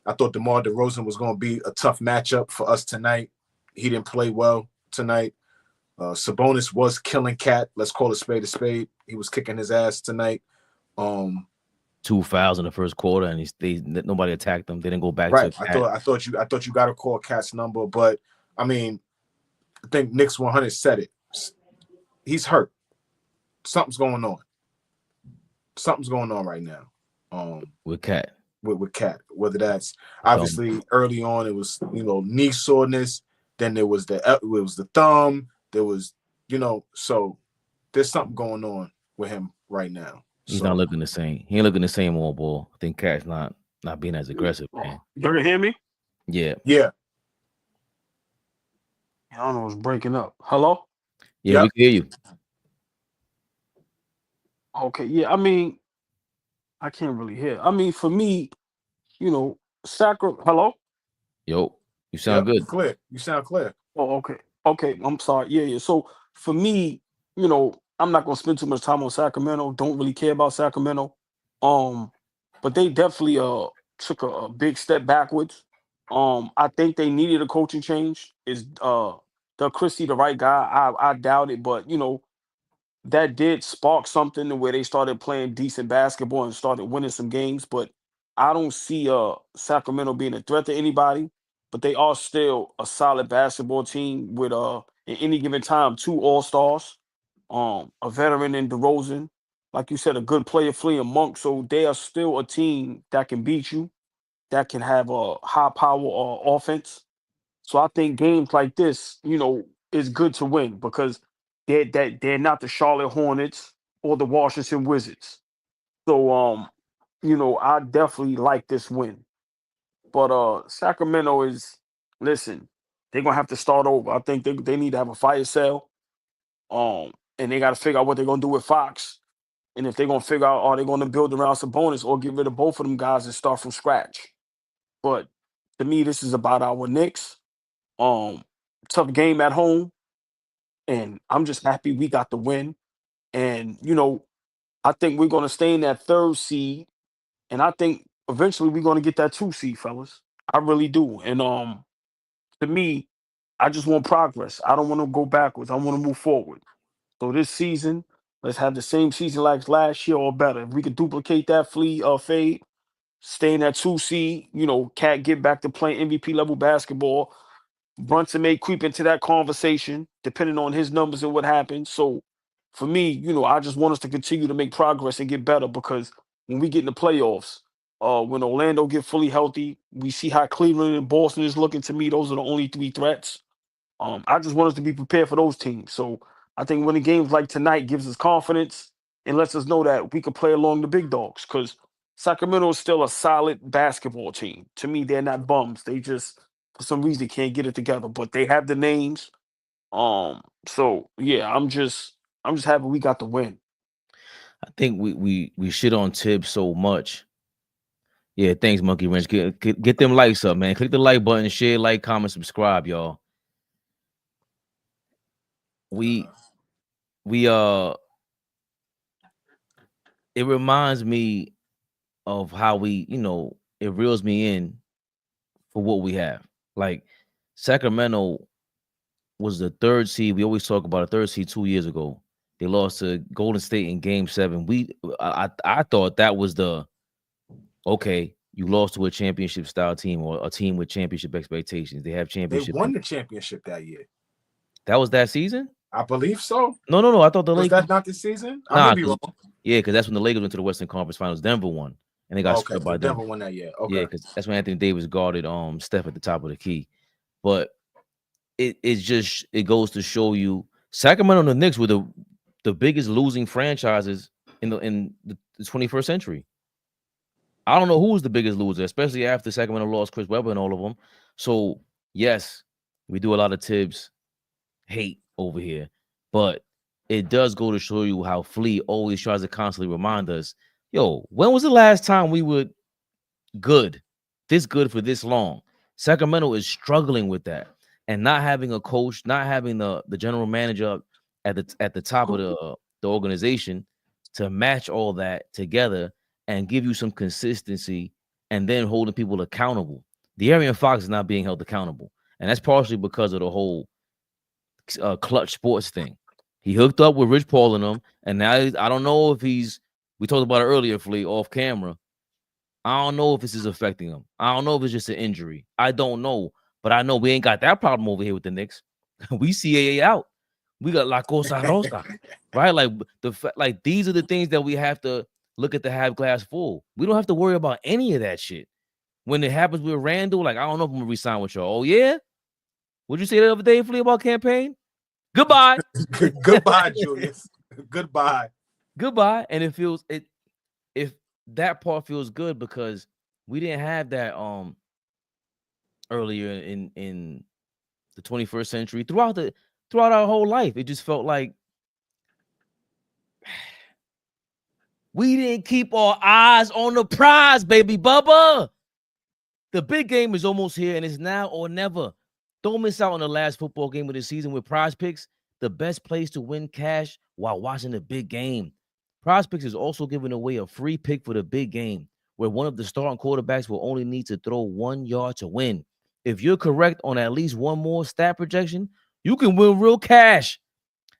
I thought DeMar DeRozan was going to be a tough matchup for us tonight. He didn't play well tonight. Sabonis was killing Cat. Let's call a spade a spade. He was kicking his ass tonight. 2 fouls in the first quarter, and nobody attacked them. They didn't go back right. to Cat. I thought you got to call Cat's number, but I mean, I think Knicks 100 said it. He's hurt. Something's going on. Something's going on right now. With Cat. With Cat. Whether that's obviously early on, it was knee soreness. Then there was the thumb. There was so there's something going on with him right now. He's not looking the same. He ain't looking the same on ball. I think Cat's not being as aggressive, man. You can hear me? Yeah. Yeah. I don't know. It's breaking up. Hello? Yeah, we can hear you. Okay. Yeah. I mean, I can't really hear. I mean, for me, Hello? Yo, you sound good. Clear. You sound clear. Oh, okay. Okay. I'm sorry. Yeah. So for me, I'm not gonna spend too much time on Sacramento. Don't really care about Sacramento. But they definitely took a big step backwards. I think they needed a coaching change. Is Doug Christie the right guy? I doubt it, but that did spark something to where they started playing decent basketball and started winning some games. But I don't see Sacramento being a threat to anybody. But they are still a solid basketball team with at any given time 2 all-stars, a veteran in DeRozan, like you said, a good player, Flea and Monk. So they are still a team that can beat you, that can have a high power offense. So I think games like this, is good to win because they're not the Charlotte Hornets or the Washington Wizards. So I definitely like this win. But Sacramento is, listen, they're gonna have to start over. I think they need to have a fire sale. And they gotta figure out what they're gonna do with Fox. And if they're gonna figure out, are they gonna build around Sabonis or get rid of both of them guys and start from scratch? But to me, this is about our Knicks. Um, Tough game at home, and I'm just happy we got the win. And I think we're gonna stay in that third seed, and I think eventually we're gonna get that 2 seed, fellas. I really do. And to me, I just want progress. I don't want to go backwards. I want to move forward. So this season, let's have the same season like last year or better. If we could duplicate that fade, stay in that 2 seed, Cat get back to playing MVP level basketball. Brunson may creep into that conversation, depending on his numbers and what happens. So for me, I just want us to continue to make progress and get better because when we get in the playoffs, when Orlando get fully healthy, we see how Cleveland and Boston is looking. To me, those are the only 3 threats. I just want us to be prepared for those teams. So I think winning games like tonight gives us confidence and lets us know that we can play along the big dogs because Sacramento is still a solid basketball team. To me, they're not bums. They just, for some reason, can't get it together. But they have the names. So yeah, I'm just happy we got the win. I think we shit on Tibbs so much. Yeah, thanks, Monkey Wrench. Get them likes up, man. Click the like button, share, like, comment, subscribe, y'all. We it reminds me of how we, it reels me in for what we have. Like Sacramento was the 3rd seed. We always talk about a 3rd seed 2 years ago. They lost to Golden State in Game 7. I thought that was okay. You lost to a championship style team or a team with championship expectations. They have championship. They won the championship that year. That was that season? I believe so. No. I thought the Lakers. Was that not the season? Nah, I may be wrong. Yeah, because that's when the Lakers went to the Western Conference Finals. Denver won, and they got swept by Denver. Denver won that year. Okay. Yeah, because that's when Anthony Davis guarded Steph at the top of the key. But it goes to show you Sacramento and the Knicks were the biggest losing franchises in the 21st century. I don't know who was the biggest loser, especially after Sacramento lost Chris Webber and all of them. So yes, we do a lot of Tibbs hate over here, but it does go to show you how Flea always tries to constantly remind us, yo, when was the last time we were this good for this long? Sacramento is struggling with that, and not having a coach, not having the general manager at the top of the organization to match all that together and give you some consistency, and then holding people accountable. De'Aaron Fox is not being held accountable, and that's partially because of the whole clutch sports thing. He hooked up with Rich Paul and them, and now I don't know if we talked about it earlier, Flea, off camera. I don't know if this is affecting him. I don't know if it's just an injury. I don't know, but I know we ain't got that problem over here with the Knicks. We CAA out. We got La Cosa Rosa, right? Like these are the things that we have to look at the half glass full. We don't have to worry about any of that shit. When it happens with Randall, like, I don't know if I'm gonna resign with y'all. Oh yeah, what'd you say the other day, Flea, about campaign? Goodbye. Goodbye, Julius. Goodbye. And it feels if that part feels good because we didn't have that earlier in the 21st century throughout our whole life. It just felt like we didn't keep our eyes on the prize, baby Bubba. The big game is almost here, and it's now or never. Don't miss out on the last football game of the season with Prize Picks, the best place to win cash while watching the big game. Prize Picks is also giving away a free pick for the big game, where one of the starting quarterbacks will only need to throw 1 yard to win. If you're correct on at least one more stat projection, you can win real cash.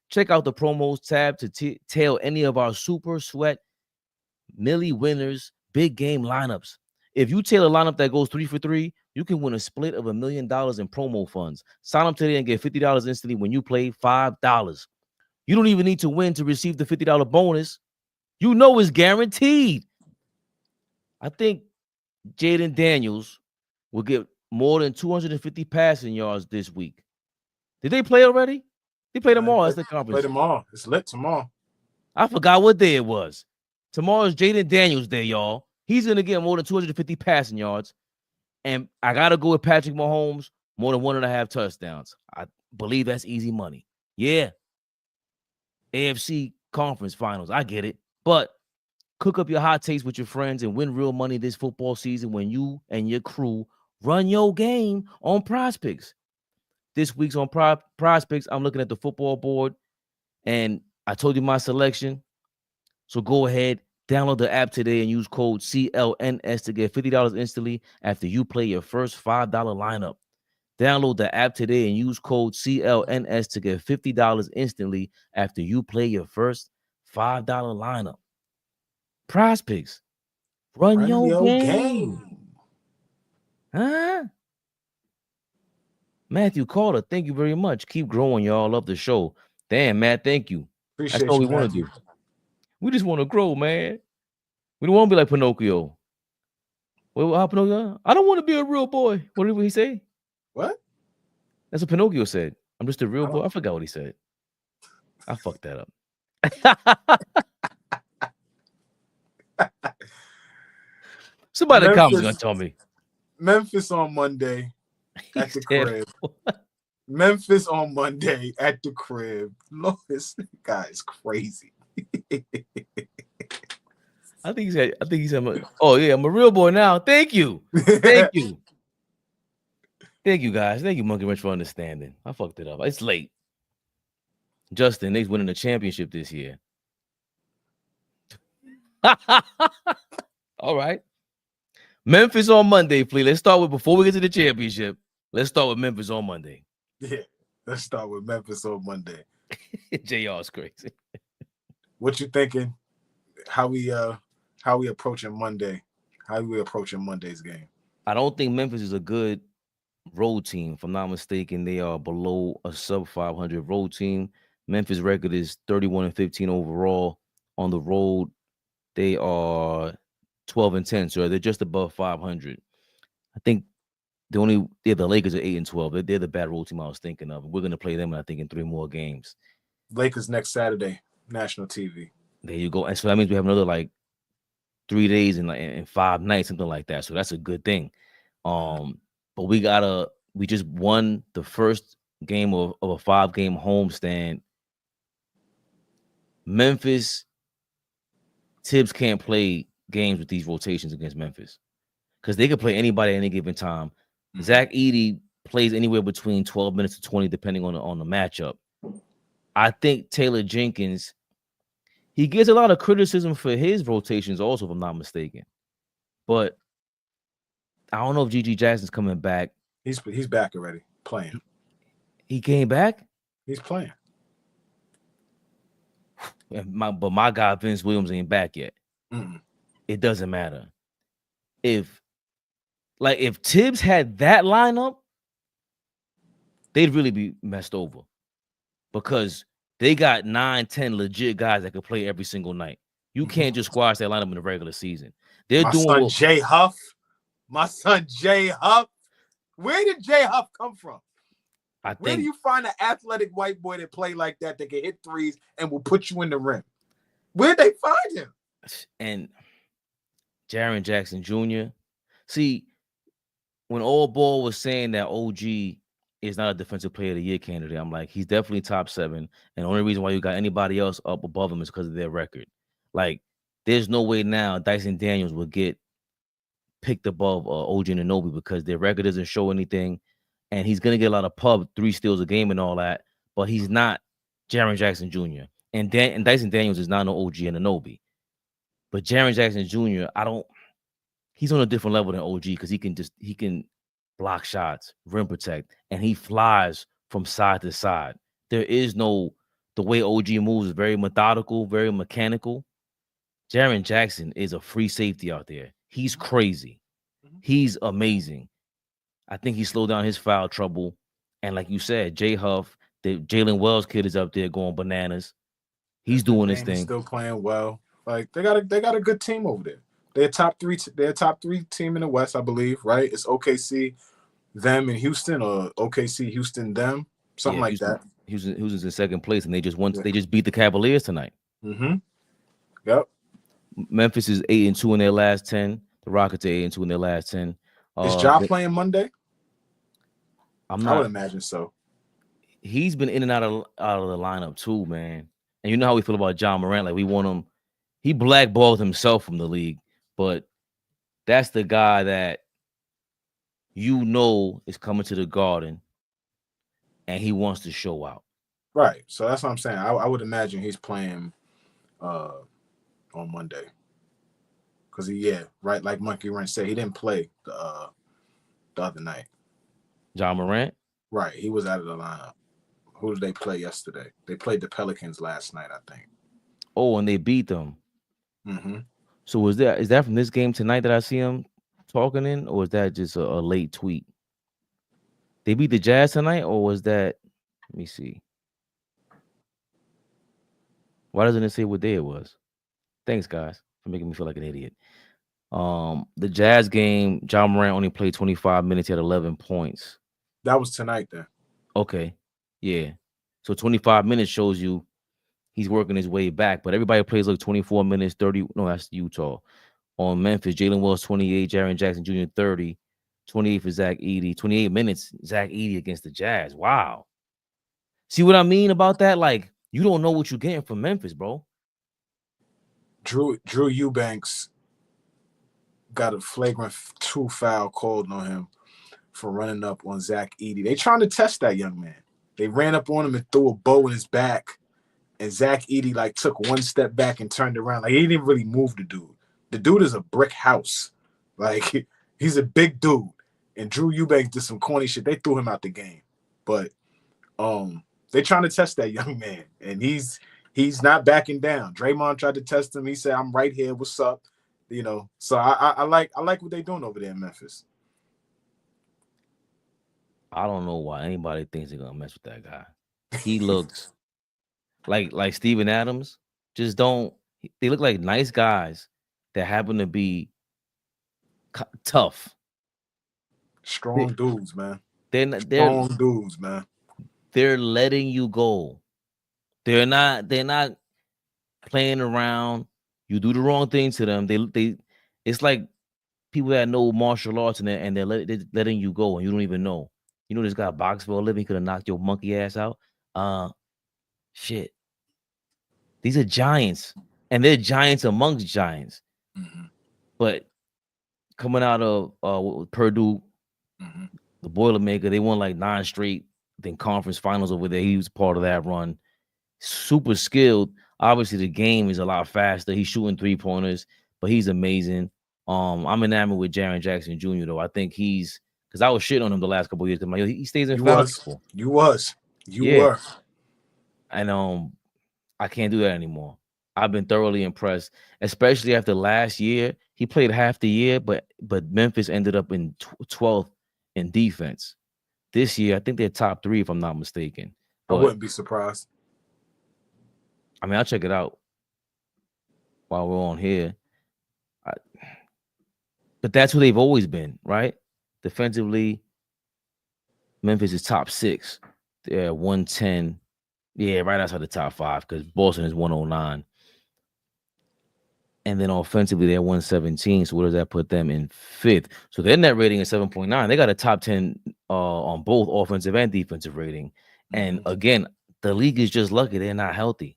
Check out the promos tab to tail any of our Super Sweat Millie winners big game lineups. If you tail a lineup that goes 3 for 3, you can win a split of $1 million in promo funds. Sign up today and get $50 instantly when you play $5. You don't even need to win to receive the $50 bonus. You know it's guaranteed. I think Jaden Daniels will get more than 250 passing yards this week. Did they play already? They played tomorrow. That's the Play conference. tomorrow. It's lit tomorrow. I forgot what day it was. Tomorrow's Jaden Daniels Day, y'all. He's going to get more than 250 passing yards. And I got to go with Patrick Mahomes, more than 1.5 touchdowns. I believe that's easy money. Yeah. AFC Conference Finals. I get it. But cook up your hot takes with your friends and win real money this football season when you and your crew run your game on PrizePicks. This week's on PrizePicks, I'm looking at the football board, and I told you my selection. So go ahead, download the app today and use code CLNS to get $50 instantly after you play your first $5 lineup. Download the app today and use code CLNS to get $50 instantly after you play your first $5 lineup. PrizePicks. Run your game. Huh? Matthew Carter, thank you very much. Keep growing, y'all. Love the show. Damn, Matt, thank you. Appreciate That's all we you, want to Matthew. do. We just want to grow, man. We don't want to be like Pinocchio. What happened, Pinocchio? I don't want to be a real boy. What did he say? What? That's what Pinocchio said. I'm just a real boy. I forgot what he said. I fucked that up. Somebody in the comments gonna tell me. Memphis on Monday at the crib. Memphis on Monday at the crib. Lord, this guy is crazy. I think he said, oh yeah, I'm a real boy now. Thank you. Thank you. Thank you, guys. Thank you, Monkey Wrench, for understanding. I fucked it up. It's late. Justin, they's winning the championship this year. All right. Memphis on Monday, please. Let's start with, before we get to the championship, let's start with Memphis on Monday. Yeah, let's start with Memphis on Monday. JR is crazy. What you thinking? How we approaching Monday? How we approaching Monday's game? I don't think Memphis is a good road team. If I'm not mistaken, they are below a sub 500 road team. Memphis record is 31-15 overall. On the road, they are 12-10, so they're just above 500. I think the Lakers are 8-12. They're the bad road team I was thinking of. We're gonna play them, I think, in 3 more games. Lakers next Saturday, national TV. There you go. And so that means we have another like 3 days and 5 nights, something like that. So that's a good thing. But we just won the first game of a 5-game homestand. Memphis, Tibbs can't play games with these rotations against Memphis because they could play anybody at any given time. Mm-hmm. Zach Edey plays anywhere between 12 minutes to 20, depending on the matchup. I think Taylor Jenkins, he gets a lot of criticism for his rotations also, if I'm not mistaken. But I don't know if G.G. Jackson's coming back. He's back already, playing. He came back? He's playing. But my guy Vince Williams ain't back yet. Mm-mm. It doesn't matter. If Tibbs had that lineup, they'd really be messed over because they got 9-10 legit guys that could play every single night. You can't just squash that lineup in the regular season. My son Jay Huff. Where did Jay Huff come from? Where do you find an athletic white boy that play like that can hit threes and will put you in the rim? Where'd they find him? And Jaren Jackson Jr. See, when AllBall was saying that OG is not a defensive player of the year candidate, I'm like, he's definitely top 7. And the only reason why you got anybody else up above him is because of their record. Like, there's no way now Dyson Daniels will get picked above OG Anunoby because their record doesn't show anything. And he's going to get a lot of pub 3 steals a game and all that. But he's not Jaren Jackson Jr. And Dyson Daniels is not no OG Anunoby. But Jaren Jackson Jr., he's on a different level than OG because he can block shots, rim protect, and he flies from side to side. There is the way OG moves is very methodical, very mechanical. Jaren Jackson is a free safety out there. He's crazy. He's amazing. I think he slowed down his foul trouble. And like you said, Jay Huff, the Jalen Wells kid is up there going bananas. He's doing his thing. He's still playing well. Like they got a good team over there. They're top 3 team in the West, I believe, right? It's OKC, them in Houston or OKC, Houston, them, something like Houston, that. Houston's in second place, and they just Yeah. they just beat the Cavaliers tonight. Yep. Memphis is 8-2 in their last 10. The Rockets are 8-2 in their last 10. Is Ja playing Monday? I would not imagine so. He's been in and out of the lineup too, man. And you know how we feel about John Morant. Like, we want him. He blackballed himself from the league, but that's the guy that is coming to the Garden, and he wants to show out. Right. So that's what I'm saying. I would imagine he's playing on Monday. Because right, like Monkey Wrench said, he didn't play the other night. John Morant? Right. He was out of the lineup. Who did they play yesterday? They played the Pelicans last night, I think. Oh, and they beat them. So is that from this game tonight that I see him talking in, or is that just a late tweet? They beat the Jazz tonight, or was that? Let me see. Why doesn't it say what day it was? Thanks, guys, for making me feel like an idiot. The Jazz game, John Morant only played 25 minutes. He had 11 points. That was tonight then. Okay. Yeah. So 25 minutes shows you he's working his way back. But everybody plays like 24 minutes, 30. No, that's Utah. On Memphis, Jalen Wells 28, Jaren Jackson Jr. 30, 28 for Zach Edey, 28 minutes, Zach Edey against the Jazz. Wow. See what I mean about that? Like, you don't know what you're getting from Memphis, bro. Drew Eubanks got a flagrant 2 foul called on him for running up on Zach Edey. They trying to test that young man. They ran up on him and threw a bow in his back, and Zach Edey like took one step back and turned around. Like, he didn't really move the dude. The dude is a brick house. Like, he's a big dude. And Drew Eubanks did some corny shit. They threw him out the game. But they trying to test that young man, and he's not backing down. Draymond tried to test him. He said, "I'm right here. What's up?" You know. So I like what they're doing over there in Memphis. I don't know why anybody thinks they're gonna mess with that guy. He looks like Steven Adams. Just don't. They look like nice guys that happen to be tough, strong dudes, man. They're strong dudes, man. They're letting you go. They're not playing around. You do the wrong thing to them. It's like people that know martial arts and they're letting you go and you don't even know. You know, this guy box for a living, could have knocked your monkey ass out. Shit. These are giants, and they're giants amongst giants. But coming out of Purdue, the Boilermaker, they won like 9 straight conference finals over there. He was part of that run. Super skilled. Obviously, the game is a lot faster. He's shooting 3-pointers, but he's amazing. I'm enamored with Jaren Jackson Jr. though. I think because I was shitting on him the last couple of years. Like, he stays in foul trouble. You were. And I can't do that anymore. I've been thoroughly impressed, especially after last year. He played half the year, but Memphis ended up in 12th in defense. This year, I think they're top 3, if I'm not mistaken. But I wouldn't be surprised. I mean, I'll check it out while we're on here. But that's who they've always been, right? Defensively, Memphis is top 6. They're 110. Yeah, right outside the top 5 because Boston is 109. And then offensively, they're 117. So what does that put them in 5th? So their net rating is 7.9. They got a top 10 on both offensive and defensive rating. And again, the league is just lucky they're not healthy.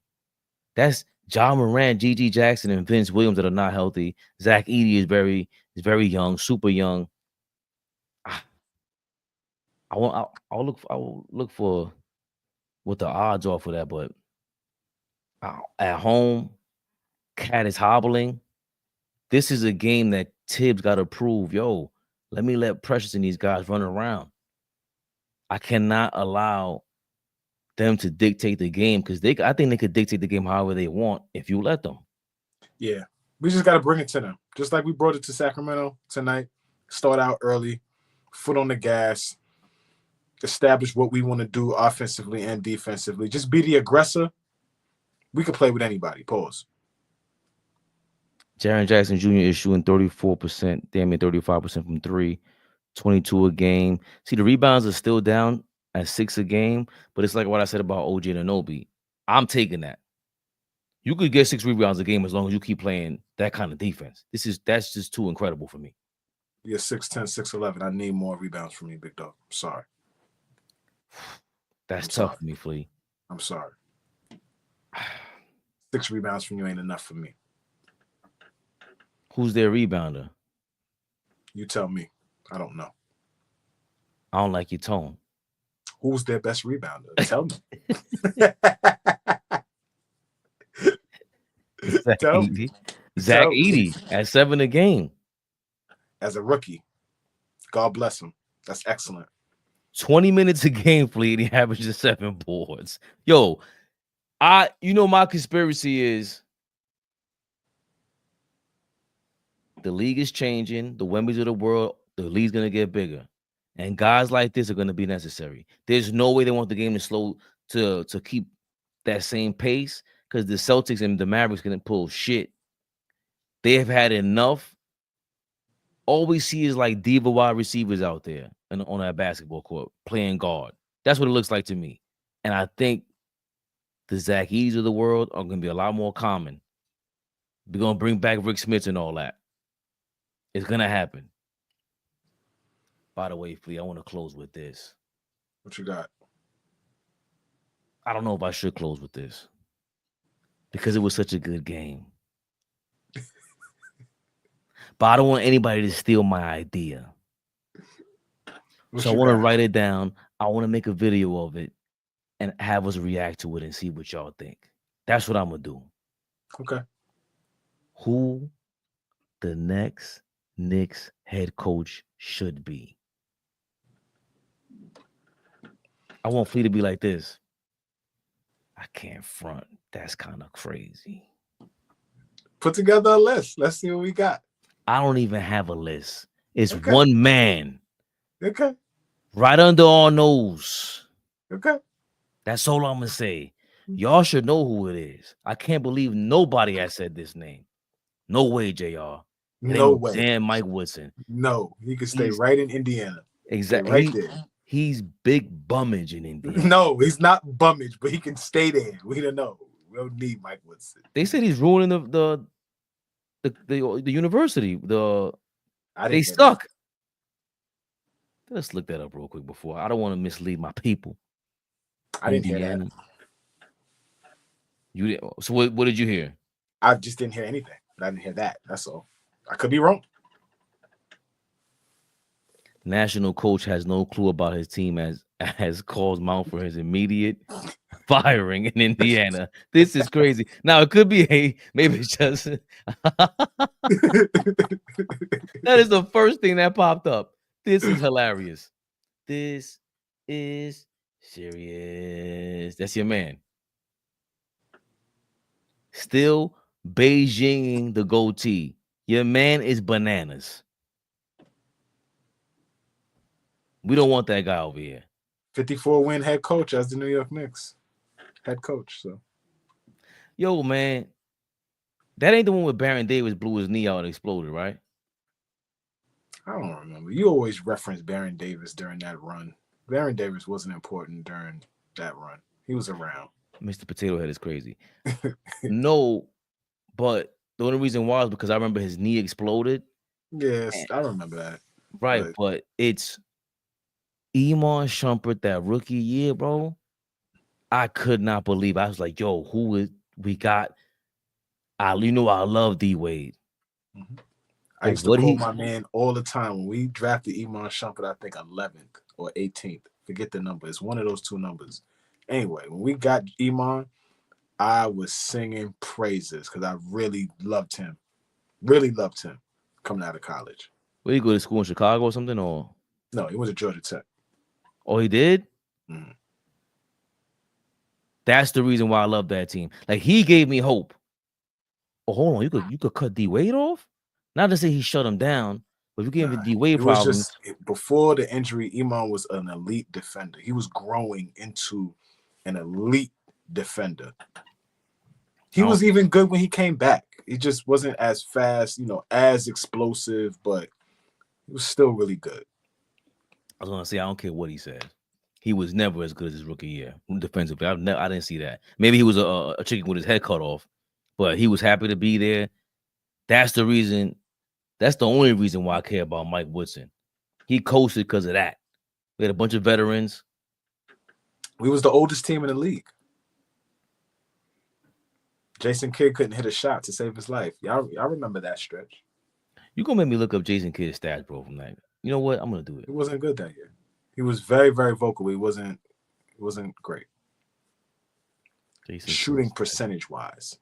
That's John Morant, G.G. Jackson, and Vince Williams that are not healthy. Zach Edey is very young, super young. I'll look for what the odds are for that, but at home, Cat is hobbling. This is a game that Tibbs got to prove, let me let Precious and these guys run around. I cannot allow them to dictate the game because I think they could dictate the game however they want if you let them. Yeah, we just got to bring it to them. Just like we brought it to Sacramento tonight. Start out early, foot on the gas, establish what we want to do offensively and defensively. Just be the aggressor. We can play with anybody. Pause. Jaren Jackson Jr. is shooting 34%, damn near 35% from 3, 22 a game. See, the rebounds are still down at 6 a game, but it's like what I said about OG Anunoby. I'm taking that. You could get 6 rebounds a game as long as you keep playing that kind of defense. That's just too incredible for me. You're 6'10", 6'11". I need more rebounds from you, big dog. I'm sorry. That's I'm tough sorry. for me, Flea. I'm sorry. 6 rebounds from you ain't enough for me. Who's their rebounder? You tell me. I don't know. I don't like your tone. Who's their best rebounder? Tell me. Tell me. Zach Tell me. Edey at 7 a game. As a rookie, God bless him. That's excellent. 20 minutes a game, Fleet. He averages 7 boards. Yo, my conspiracy is the league is changing. The Wembley's of the world, the league's gonna get bigger, and guys like this are gonna be necessary. There's no way they want the game to slow to keep that same pace because the Celtics and the Mavericks gonna pull shit. They have had enough. All we see is like diva wide receivers out there and on that basketball court playing guard. That's what it looks like to me. And I think the Zach Edes of the world are going to be a lot more common. We're going to bring back Rick Smith and all that. It's going to happen. By the way, Flea, I want to close with this. What you got? I don't know if I should close with this because it was such a good game. But I don't want anybody to steal my idea. So I want to write it down. I want to make a video of it and have us react to it and see what y'all think. That's what I'm going to do. Okay. Who the next Knicks head coach should be. I want Flea to be like this. I can't front. That's kind of crazy. Put together a list. Let's see what we got. I don't even have a list. It's one man. Okay. Right under our nose. Okay. That's all I'm going to say. Y'all should know who it is. I can't believe nobody has said this name. No way, JR. No way. Damn Mike Woodson. No. He could stay right in Indiana. Exactly. Right there. He's big bummage in Indiana. No, he's not bummage, but he can stay there. We don't know. We don't need Mike Woodson. They said he's ruining the university. They stuck. Let's look that up real quick before. I don't want to mislead my people. I didn't hear that. You did. So what did you hear? I just didn't hear anything. I didn't hear that. That's all. I could be wrong. National coach has no clue about his team as calls Mount for his immediate firing in Indiana. This is crazy. Now it could be maybe it's just that is the first thing that popped up. This is hilarious. This is serious. That's your man. Still Beijing the goatee. Your man is bananas. We don't want that guy over here. 54-win head coach as the New York Knicks head coach. So, yo, man, that ain't the one where Baron Davis blew his knee out and exploded, right? I don't remember. You always reference Baron Davis during that run. Baron Davis wasn't important during that run. He was around. Mr. Potato Head is crazy. No, but the only reason why is because I remember his knee exploded. Yes, I remember that. Right, but it's Iman Shumpert that rookie year, bro. I could not believe. I was like, yo, who is we got? I love D Wade. Mm-hmm. I used to call my man all the time when we drafted Iman Shumpert, I think 11th or 18th. Forget the number. It's one of those two numbers. Anyway, when we got Iman, I was singing praises because I really loved him. Really loved him coming out of college. Where you go to school in Chicago or something? Or no, he went to Georgia Tech. Oh, he did? Mm-hmm. That's the reason why I love that team. Like, he gave me hope. Oh, hold on. You could cut D Wade off? Not to say he shut him down, but if you gave him D Wade problems. Before the injury, Iman was an elite defender. He was growing into an elite defender. He was even good when he came back. He just wasn't as fast, as explosive, but he was still really good. I was gonna say I don't care what he said. He was never as good as his rookie year defensively. I didn't see that. Maybe he was a chicken with his head cut off, but he was happy to be there. That's the reason. That's the only reason why I care about Mike Woodson. He coasted because of that. We had a bunch of veterans. We was the oldest team in the league. Jason Kidd couldn't hit a shot to save his life. Y'all remember that stretch? You gonna make me look up Jason Kidd's stats, bro? From that. You know what? I'm gonna do it. He wasn't good that year. He was very, very vocal. He wasn't great. Jason Shooting Kidd. percentage wise.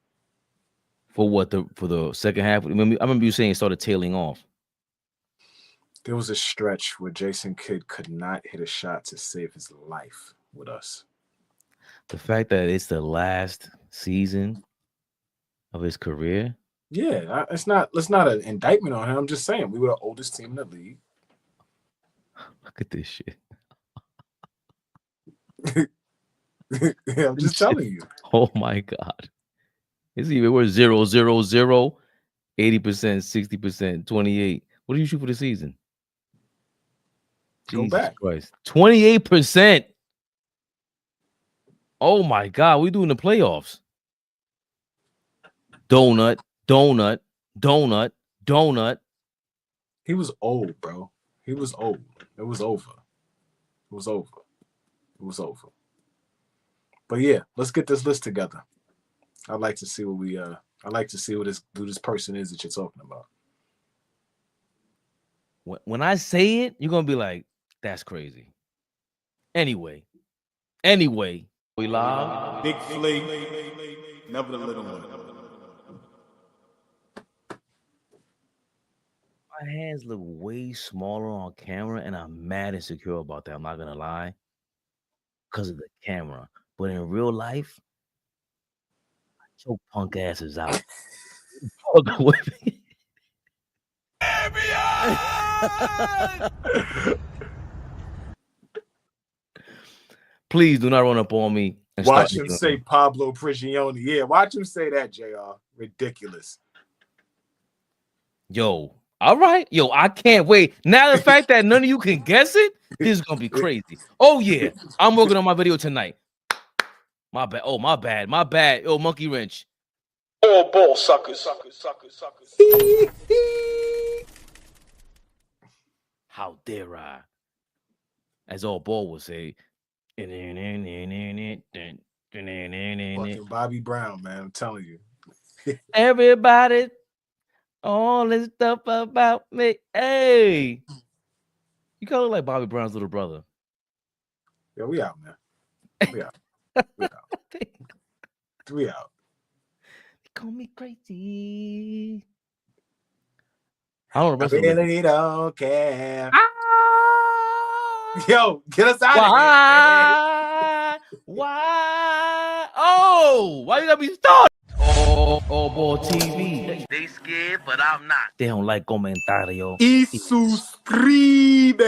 For what? For the second half? I remember you saying it started tailing off. There was a stretch where Jason Kidd could not hit a shot to save his life with us. The fact that it's the last season of his career. Yeah, it's not an indictment on him. I'm just saying we were the oldest team in the league. Look at this shit. I'm just telling you. Oh my God. It's even worse. 0, 0, 0, 80%, 60%, 28. What do you shoot for the season? Go Jesus back. Christ. 28%. Oh my God. We doing the playoffs. Donut. He was old, bro. He was old. It was over. But yeah, let's get this list together. I'd like to see what who this person is that you're talking about. When I say it, you're gonna be like, that's crazy. Anyway, we live. Big Flea, never the little one. My hands look way smaller on camera, and I'm mad insecure about that. I'm not gonna lie, because of the camera. But in real life, your punk ass is out. Fuck with me. Please do not run up on me. And Watch start him making- say Pablo Prigioni. Yeah, watch him say that, JR. Ridiculous. Yo, all right. Yo, I can't wait. Now the fact that none of you can guess it, this is gonna be crazy. Oh yeah, I'm working on my video tonight. My bad. Oh, my bad. Yo, monkey wrench. AllBall suckers. How dare I? As AllBall would say. Fucking Bobby Brown, man. I'm telling you. Everybody, all this stuff about me. Hey, you kind of like Bobby Brown's little brother. Yeah, we out, man. We out. We out. They call me crazy. I don't know. I really don't care. Ah! Yo, get us out of here. Why? Oh, why you gotta be started? AllBall TV. They scared, but I'm not. They don't like comentario. Y suscribe.